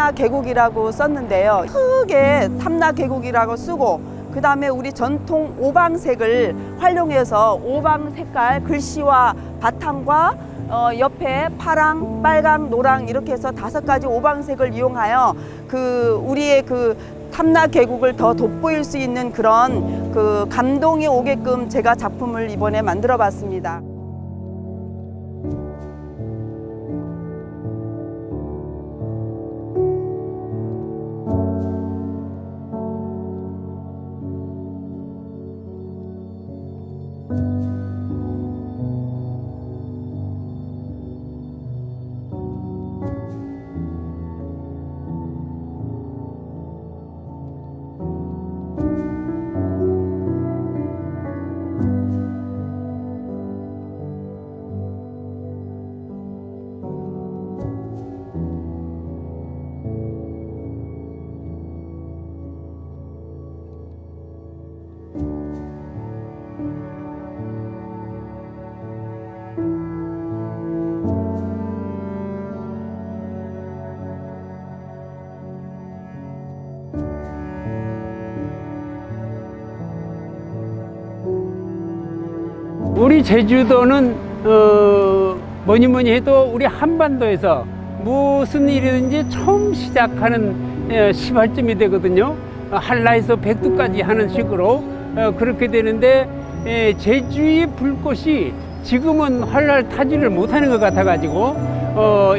탐나 계곡이라고 썼는데요. 크게 탐나 계곡이라고 쓰고 그 다음에 우리 전통 오방색을 활용해서 오방 색깔 글씨와 바탕과 옆에 파랑, 빨강, 노랑 이렇게 해서 5가지 오방색을 이용하여 우리의 탐나 계곡을 더 돋보일 수 있는 그런 감동이 오게끔 제가 작품을 이번에 만들어 봤습니다. 우리 제주도는 뭐니 뭐니 해도 우리 한반도에서 무슨 일이든지 처음 시작하는 시발점이 되거든요. 한라에서 백두까지 하는 식으로 그렇게 되는데 제주의 불꽃이 지금은 활활 타지를 못하는 것 같아가지고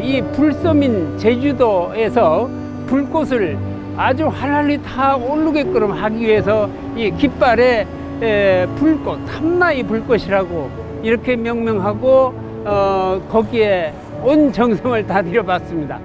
이 불섬인 제주도에서 불꽃을 아주 활활히 타 오르게끔 하기 위해서 이 깃발에 불꽃, 탐나이 불꽃이라고 이렇게 명명하고 거기에 온 정성을 다 들여봤습니다.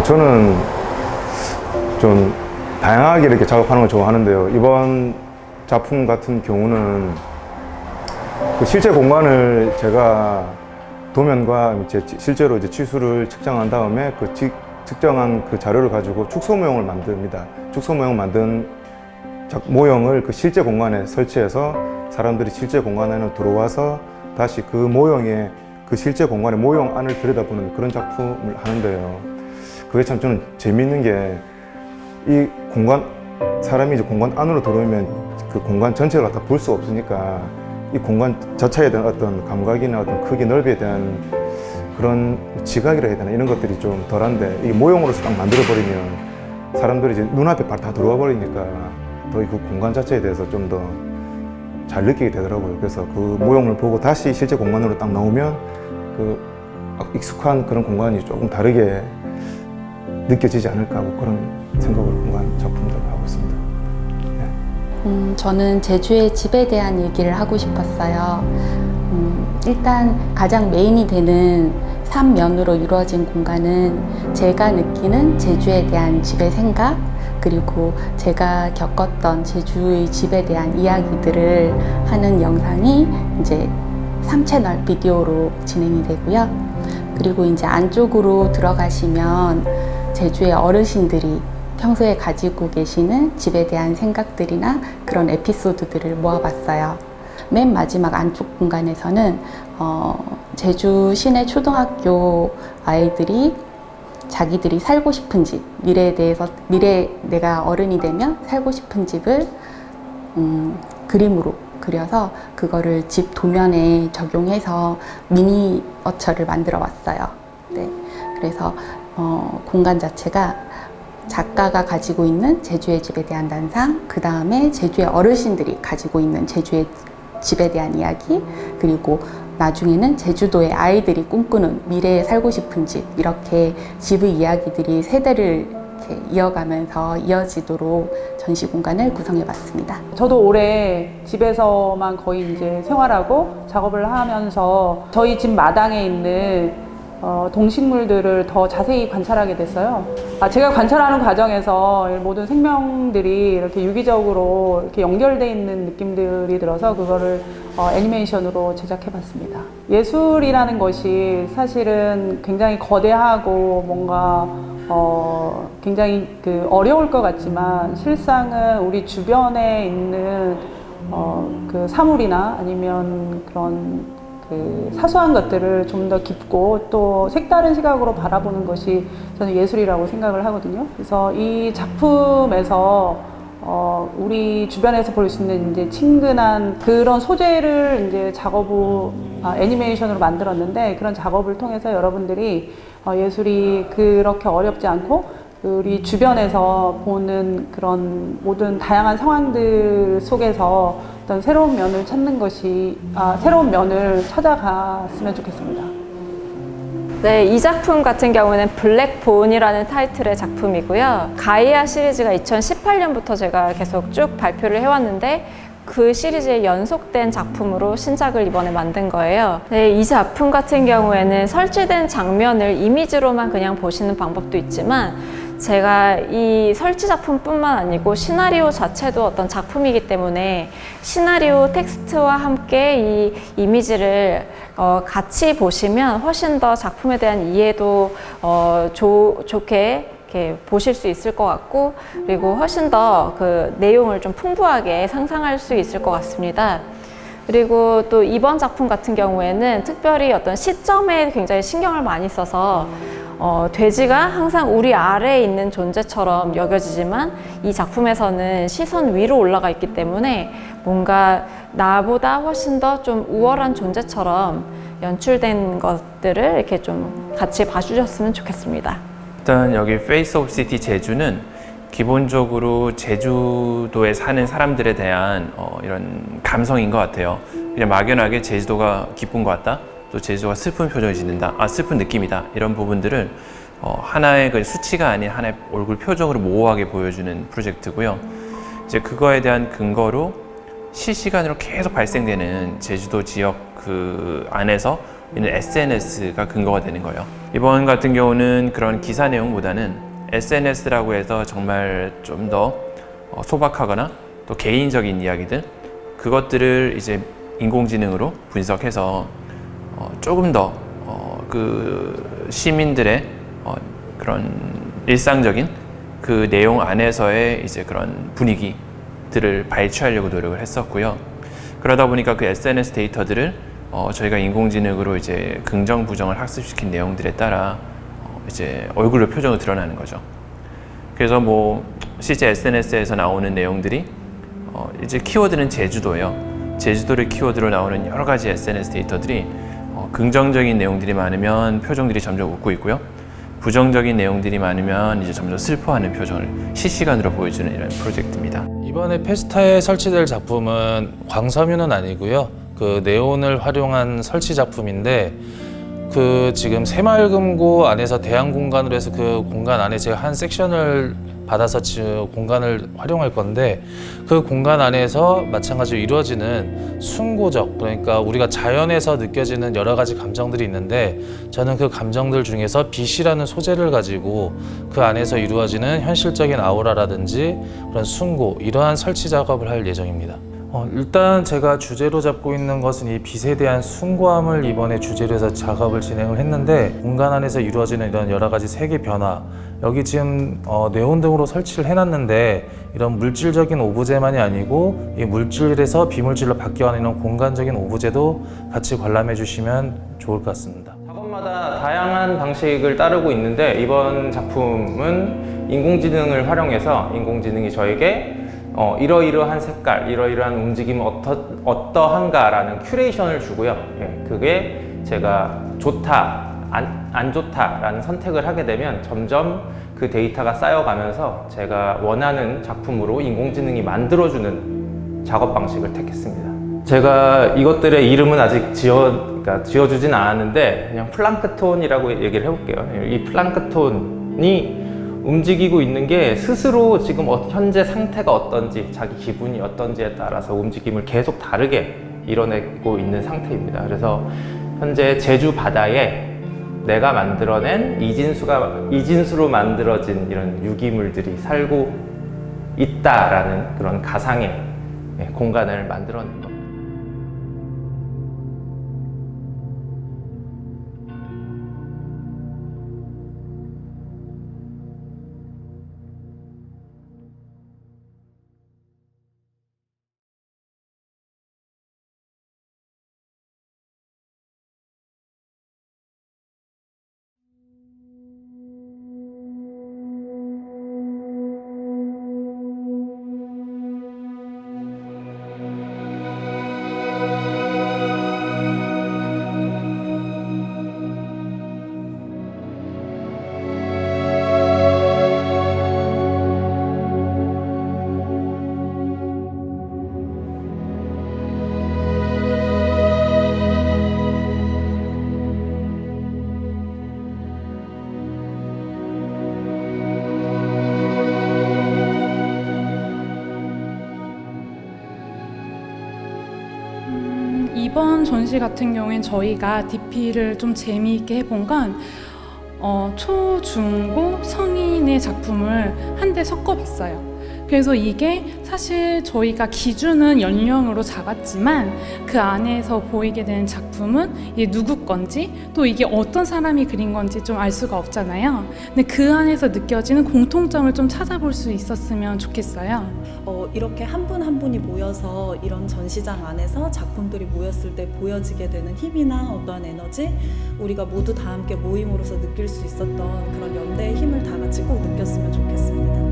저는 좀 다양하게 이렇게 작업하는 걸 좋아하는데요. 이번 작품 같은 경우는 그 실제 공간을 제가 도면과 실제로 이제 치수를 측정한 다음에 측정한 그 자료를 가지고 축소 모형을 만듭니다. 축소 모형 만든 모형을 그 실제 공간에 설치해서 사람들이 실제 공간에는 들어와서 다시 그 모형의 그 실제 공간의 모형 안을 들여다보는 그런 작품을 하는데요. 그게 참 저는 재미있는 게 이 공간, 사람이 이제 공간 안으로 들어오면 그 공간 전체를 갖다 볼 수 없으니까 이 공간 자체에 대한 어떤 감각이나 어떤 크기, 넓이에 대한 그런 지각이라 해야 되나 이런 것들이 좀 덜한데 이 모형으로서 딱 만들어버리면 사람들이 이제 눈앞에 바로 다 들어와 버리니까 더 그 공간 자체에 대해서 좀 더 잘 느끼게 되더라고요. 그래서 그 모형을 보고 다시 실제 공간으로 딱 나오면 그 익숙한 그런 공간이 조금 다르게 느껴지지 않을까 하고 그런 생각으로 공간 작품들을 하고 있습니다. 저는 제주의 집에 대한 얘기를 하고 싶었어요. 일단 가장 메인이 되는 3면으로 이루어진 공간은 제가 느끼는 제주에 대한 집의 생각, 그리고 제가 겪었던 제주의 집에 대한 이야기들을 하는 영상이 이제 3채널 비디오로 진행이 되고요. 그리고 이제 안쪽으로 들어가시면 제주의 어르신들이 평소에 가지고 계시는 집에 대한 생각들이나 그런 에피소드들을 모아봤어요. 맨 마지막 안쪽 공간에서는 제주 시내 초등학교 아이들이 자기들이 살고 싶은 집, 미래에 내가 어른이 되면 살고 싶은 집을 그림으로 그려서 그거를 집 도면에 적용해서 미니어처를 만들어 왔어요. 네, 그래서 공간 자체가 작가가 가지고 있는 제주의 집에 대한 단상, 그 다음에 제주의 어르신들이 가지고 있는 제주의 집에 대한 이야기, 그리고 나중에는 제주도의 아이들이 꿈꾸는 미래에 살고 싶은 집, 이렇게 집의 이야기들이 세대를 이렇게 이어가면서 이어지도록 전시 공간을 구성해 봤습니다. 저도 올해 집에서만 거의 이제 생활하고 작업을 하면서 저희 집 마당에 있는 동식물들을 더 자세히 관찰하게 됐어요. 제가 관찰하는 과정에서 모든 생명들이 이렇게 유기적으로 이렇게 연결되어 있는 느낌들이 들어서 그거를 애니메이션으로 제작해 봤습니다. 예술이라는 것이 사실은 굉장히 거대하고 뭔가 굉장히 어려울 것 같지만 실상은 우리 주변에 있는 그 사물이나 아니면 그런 사소한 것들을 좀 더 깊고 또 색다른 시각으로 바라보는 것이 저는 예술이라고 생각을 하거든요. 그래서 이 작품에서 우리 주변에서 볼 수 있는 이제 친근한 그런 소재를 이제 애니메이션으로 만들었는데, 그런 작업을 통해서 여러분들이 예술이 그렇게 어렵지 않고 우리 주변에서 보는 그런 모든 다양한 상황들 속에서 어떤 새로운 면을 찾는 것이, 새로운 면을 찾아갔으면 좋겠습니다. 네, 이 작품 같은 경우는 블랙본이라는 타이틀의 작품이고요. 가이아 시리즈가 2018년부터 제가 계속 쭉 발표를 해왔는데 그 시리즈의 연속된 작품으로 신작을 이번에 만든 거예요. 네, 이 작품 같은 경우에는 설치된 장면을 이미지로만 그냥 보시는 방법도 있지만 제가 이 설치 작품뿐만 아니고 시나리오 자체도 어떤 작품이기 때문에 시나리오 텍스트와 함께 이 이미지를 같이 보시면 훨씬 더 작품에 대한 이해도 좋게 이렇게 보실 수 있을 것 같고, 그리고 훨씬 더 그 내용을 좀 풍부하게 상상할 수 있을 것 같습니다. 그리고 또 이번 작품 같은 경우에는 특별히 어떤 시점에 굉장히 신경을 많이 써서 돼지가 항상 우리 아래에 있는 존재처럼 여겨지지만 이 작품에서는 시선 위로 올라가 있기 때문에 뭔가 나보다 훨씬 더 좀 우월한 존재처럼 연출된 것들을 이렇게 좀 같이 봐주셨으면 좋겠습니다. 일단 여기 페이스 오브 시티 제주는 기본적으로 제주도에 사는 사람들에 대한 이런 감성인 것 같아요. 그냥 막연하게 제주도가 기쁜 것 같다, 또 제주도가 슬픈 표정이 짓는다, 슬픈 느낌이다, 이런 부분들을 하나의 그 수치가 아닌 하나의 얼굴 표정으로 모호하게 보여주는 프로젝트고요. 이제 그거에 대한 근거로 실시간으로 계속 발생되는 제주도 지역 그 안에서 있는 SNS가 근거가 되는 거예요. 이번 같은 경우는 그런 기사 내용보다는 SNS라고 해서 정말 좀 더 소박하거나 또 개인적인 이야기들, 그것들을 이제 인공지능으로 분석해서 조금 더 그 시민들의 그런 일상적인 그 내용 안에서의 이제 그런 분위기들을 발췌하려고 노력을 했었고요. 그러다 보니까 그 SNS 데이터들을 저희가 인공지능으로 이제 긍정 부정을 학습시킨 내용들에 따라 이제 얼굴로 표정으로 드러나는 거죠. 그래서 뭐 실제 SNS에서 나오는 내용들이 이제 키워드는 제주도예요. 제주도를 키워드로 나오는 여러 가지 SNS 데이터들이 긍정적인 내용들이 많으면 표정들이 점점 웃고 있고요. 부정적인 내용들이 많으면 이제 점점 슬퍼하는 표정을 실시간으로 보여주는 이런 프로젝트입니다. 이번에 페스타에 설치될 작품은 광섬유는 아니고요. 그 네온을 활용한 설치 작품인데, 그 지금 새마을금고 안에서 대양 공간으로 해서 그 공간 안에 제가 한 섹션을 받아서 공간을 활용할 건데, 그 공간 안에서 마찬가지로 이루어지는 순고적, 그러니까 우리가 자연에서 느껴지는 여러 가지 감정들이 있는데, 저는 그 감정들 중에서 빛이라는 소재를 가지고 그 안에서 이루어지는 현실적인 아우라라든지 그런 순고, 이러한 설치 작업을 할 예정입니다. 일단 제가 주제로 잡고 있는 것은 이 빛에 대한 숭고함을 이번에 주제로 해서 작업을 진행을 했는데, 공간 안에서 이루어지는 이런 여러 가지 색의 변화, 여기 지금 네온 등으로 설치를 해놨는데 이런 물질적인 오브제만이 아니고 이 물질에서 비물질로 바뀌어가는 이런 공간적인 오브제도 같이 관람해 주시면 좋을 것 같습니다. 작업마다 다양한 다양한 방식을 따르고 있는데 이번 작품은 인공지능을 활용해서 인공지능이 저에게 이러이러한 색깔, 이러이러한 움직임은 어떠한가라는 큐레이션을 주고요. 예, 그게 제가 좋다, 안 좋다라는 선택을 하게 되면 점점 그 데이터가 쌓여가면서 제가 원하는 작품으로 인공지능이 만들어주는 작업 방식을 택했습니다. 제가 이것들의 이름은 아직 지어주진 않았는데 그냥 플랑크톤이라고 얘기를 해볼게요. 이 플랑크톤이 움직이고 있는 게 스스로 지금 현재 상태가 어떤지, 자기 기분이 어떤지에 따라서 움직임을 계속 다르게 이뤄내고 있는 상태입니다. 그래서 현재 제주 바다에 내가 만들어낸 이진수로 만들어진 이런 유기물들이 살고 있다라는 그런 가상의 공간을 만들어낸 겁니다. 이번 전시 같은 경우엔 저희가 DP를 좀 재미있게 해본 건 초, 중, 고 성인의 작품을 한데 섞어봤어요. 그래서 이게 사실 저희가 기준은 연령으로 잡았지만 그 안에서 보이게 되는 작품은 이게 누구 건지 또 이게 어떤 사람이 그린 건지 좀 알 수가 없잖아요. 근데 그 안에서 느껴지는 공통점을 좀 찾아볼 수 있었으면 좋겠어요. 이렇게 한 분 한 분이 모여서 이런 전시장 안에서 작품들이 모였을 때 보여지게 되는 힘이나 어떠한 에너지, 우리가 모두 다 함께 모임으로서 느낄 수 있었던 그런 연대의 힘을 다 같이 꼭 느꼈으면 좋겠습니다.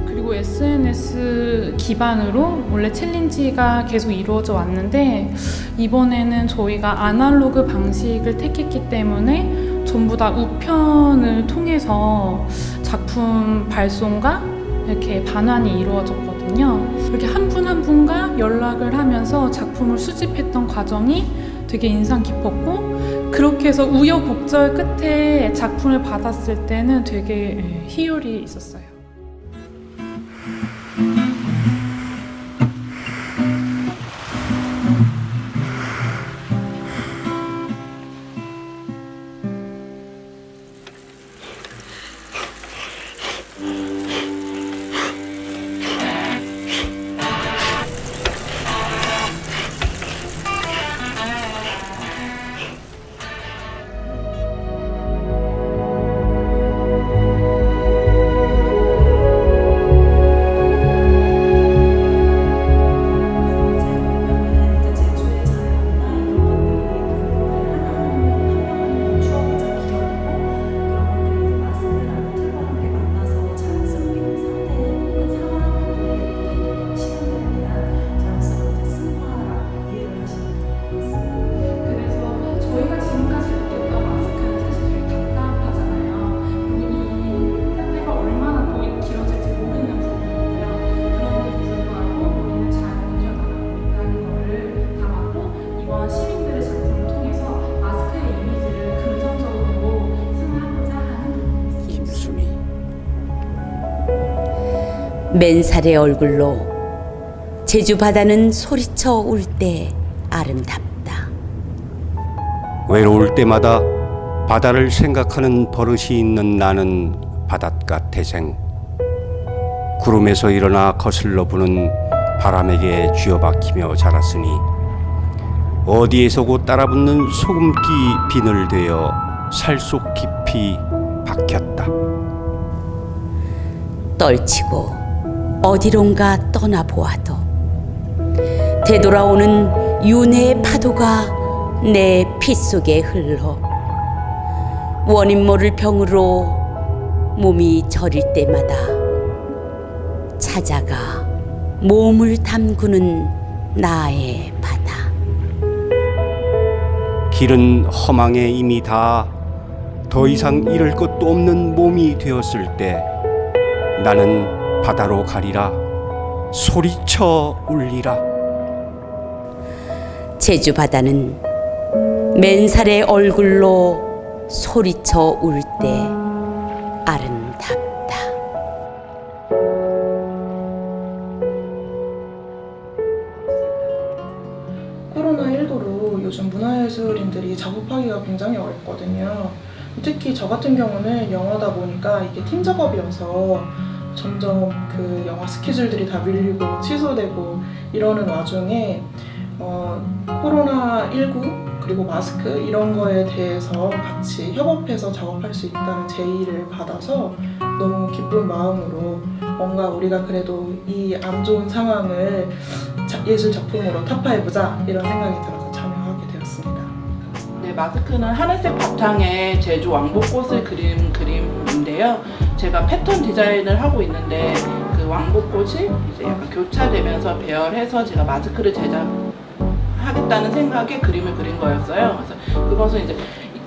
그리고 SNS 기반으로 원래 챌린지가 계속 이루어져 왔는데 이번에는 저희가 아날로그 방식을 택했기 때문에 전부 다 우편을 통해서 작품 발송과 이렇게 반환이 이루어졌거든요. 이렇게 한 분 한 분과 연락을 하면서 작품을 수집했던 과정이 되게 인상 깊었고, 그렇게 해서 우여곡절 끝에 작품을 받았을 때는 되게 희열이 있었어요. 맨살의 얼굴로 제주 바다는 소리쳐 울 때 아름답다. 외로울 때마다 바다를 생각하는 버릇이 있는 나는 바닷가 태생. 구름에서 일어나 거슬러 부는 바람에게 쥐어박히며 자랐으니 어디에서고 따라붙는 소금기 비늘 되어 살 속 깊이 박혔다. 떨치고 어디론가 떠나보아도 되돌아오는 윤회의 파도가 내 피 속에 흘러 원인 모를 병으로 몸이 저릴 때마다 찾아가 몸을 담그는 나의 바다. 길은 허망에 이미 다 더 이상 잃을 것도 없는 몸이 되었을 때 나는 바다로 가리라 소리쳐 울리라. 제주 바다는 맨살의 얼굴로 소리쳐 울 때 아름답다. 코로나19로 요즘 문화예술인들이 작업하기가 굉장히 어렵거든요. 특히 저 같은 경우는 영화다 보니까 이게 팀 작업이어서 점점 그 영화 스케줄들이 다 밀리고 취소되고 이러는 와중에 코로나19 그리고 마스크 이런 거에 대해서 같이 협업해서 작업할 수 있다는 제의를 받아서 너무 기쁜 마음으로 뭔가 우리가 그래도 이 안 좋은 상황을 예술 작품으로 타파해보자 이런 생각이 들어서 참여하게 되었습니다. 네, 마스크는 하늘색 바탕에 제주 왕복꽃을 그린 그림인데요. 제가 패턴 디자인을 하고 있는데 그 왕복꽃이 이제 약간 교차되면서 배열해서 제가 마스크를 제작하겠다는 생각에 그림을 그린 거였어요. 그래서 그것은 이제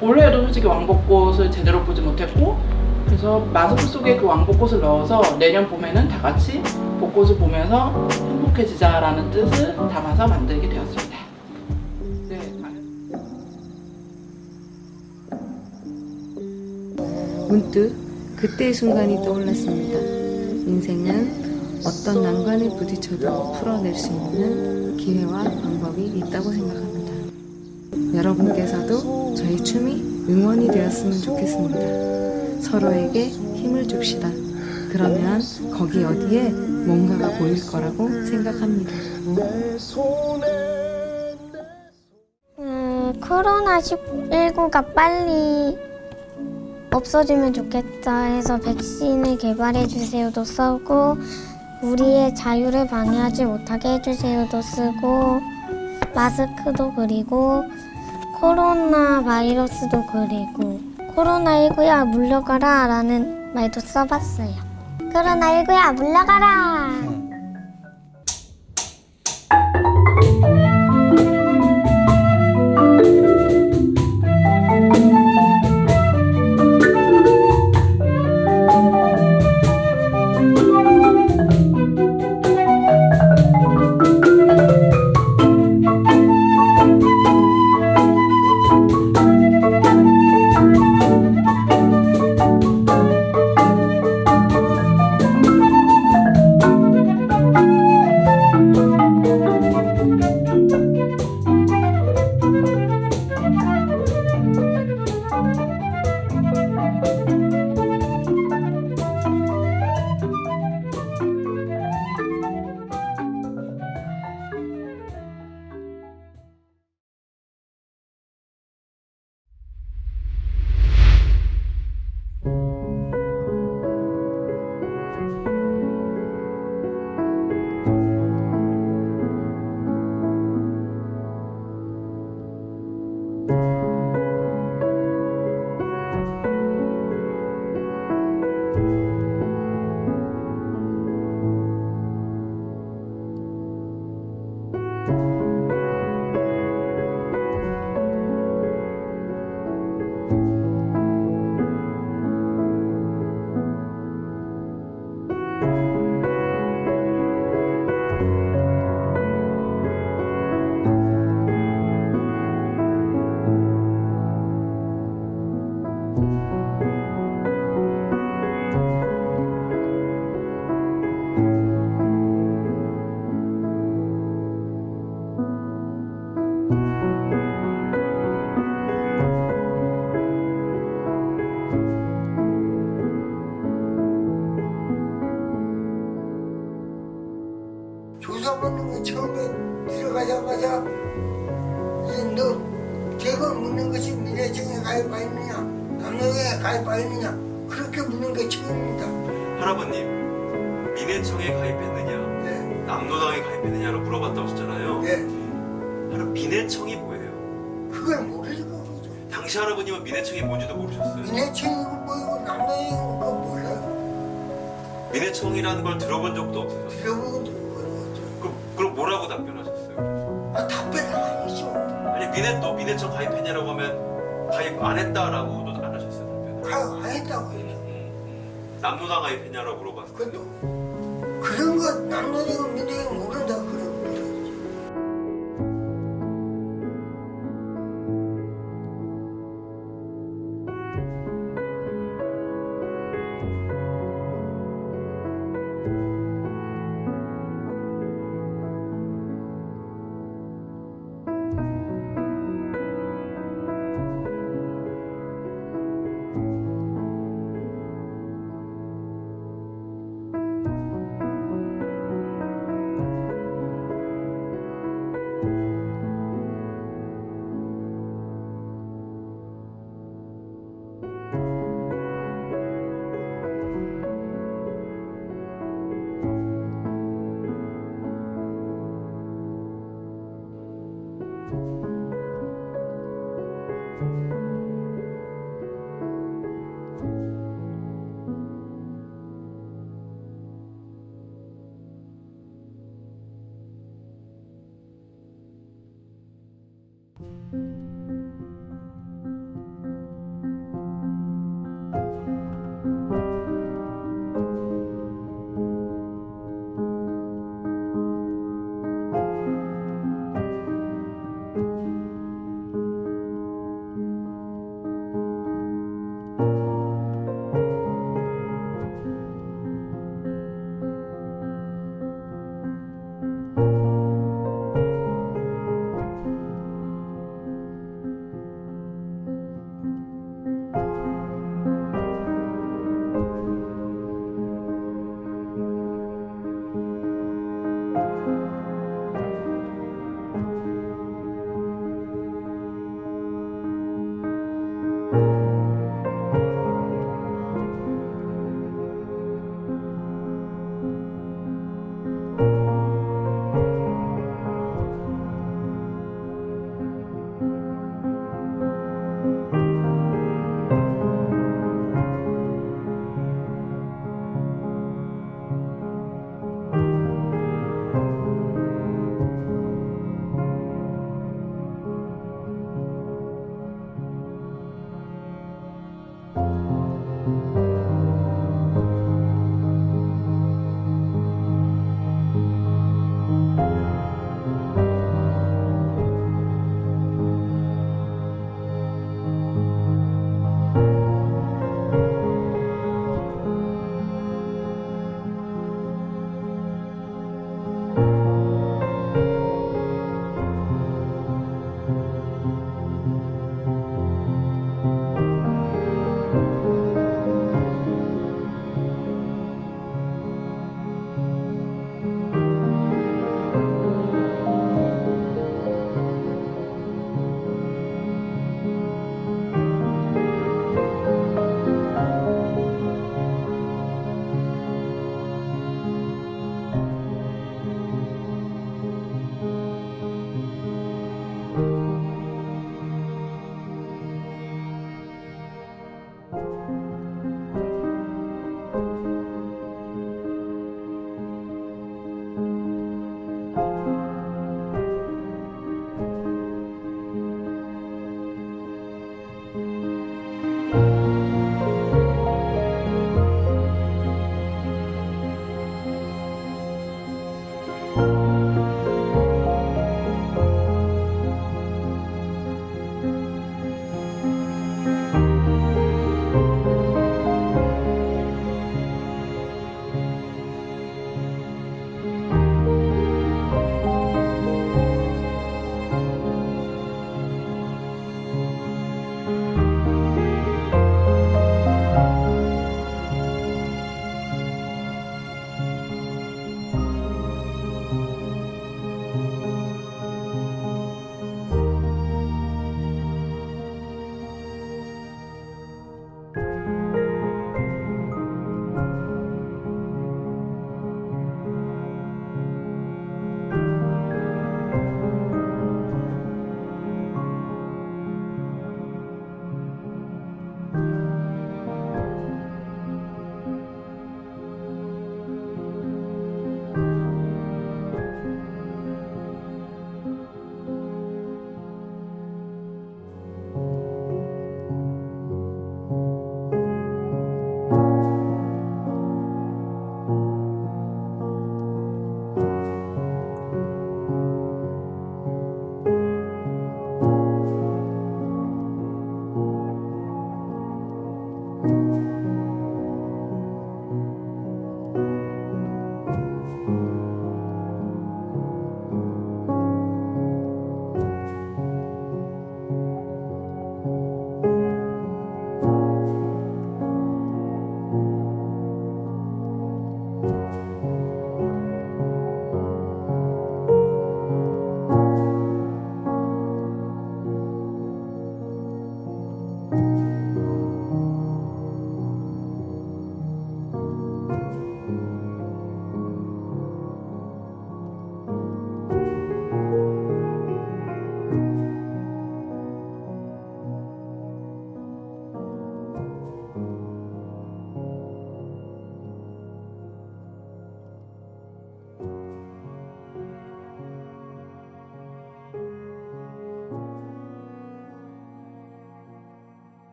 올해도 솔직히 왕복꽃을 제대로 보지 못했고 그래서 마스크 속에 그 왕복꽃을 넣어서 내년 봄에는 다 같이 벚꽃을 보면서 행복해지자라는 뜻을 담아서 만들게 되었습니다. 문득 그때의 순간이 떠올랐습니다. 인생은 어떤 난관에 부딪혀도 풀어낼 수 있는 기회와 방법이 있다고 생각합니다. 여러분께서도 저희 춤이 응원이 되었으면 좋겠습니다. 서로에게 힘을 줍시다. 그러면 거기 어디에 뭔가가 보일 거라고 생각합니다. 코로나19가 빨리 없어지면 좋겠다 해서 백신을 개발해 주세요도 쓰고 우리의 자유를 방해하지 못하게 해주세요도 쓰고 마스크도 그리고 코로나 바이러스도 그리고 코로나19야 물러가라 라는 말도 써봤어요. 코로나19야 물러가라. 조사받는 거 처음에 들어가자마자 너 대거 묻는 것이 민해청에 가입하였느냐 남녀에 가입하였느냐 그렇게 묻는 게 처음입니다. 할아버님 민해청에 가입했느냐, 남노당에 가입했느냐로 물어봤다고 하셨잖아요. 바로 민해청이 뭐예요? 그걸 모르죠. 당시 할아버님은 민해청이 뭔지도 모르셨어요. 민해청이고 뭐이고 남녀이고 그거 몰라요. 민해청이라는 걸 들어본 적도 없어요. 들어본 적도 그럼 뭐라고 답변하셨어요? 답변 아니죠. 아니 민해청 가입했냐라고 하면 가입 안 했다라고도 안 하셨어요. 가입 안 했다고 해요. 남노당 가입했냐라고 물어봤어요. 그런 거 남녀이고 민해이고 모른다고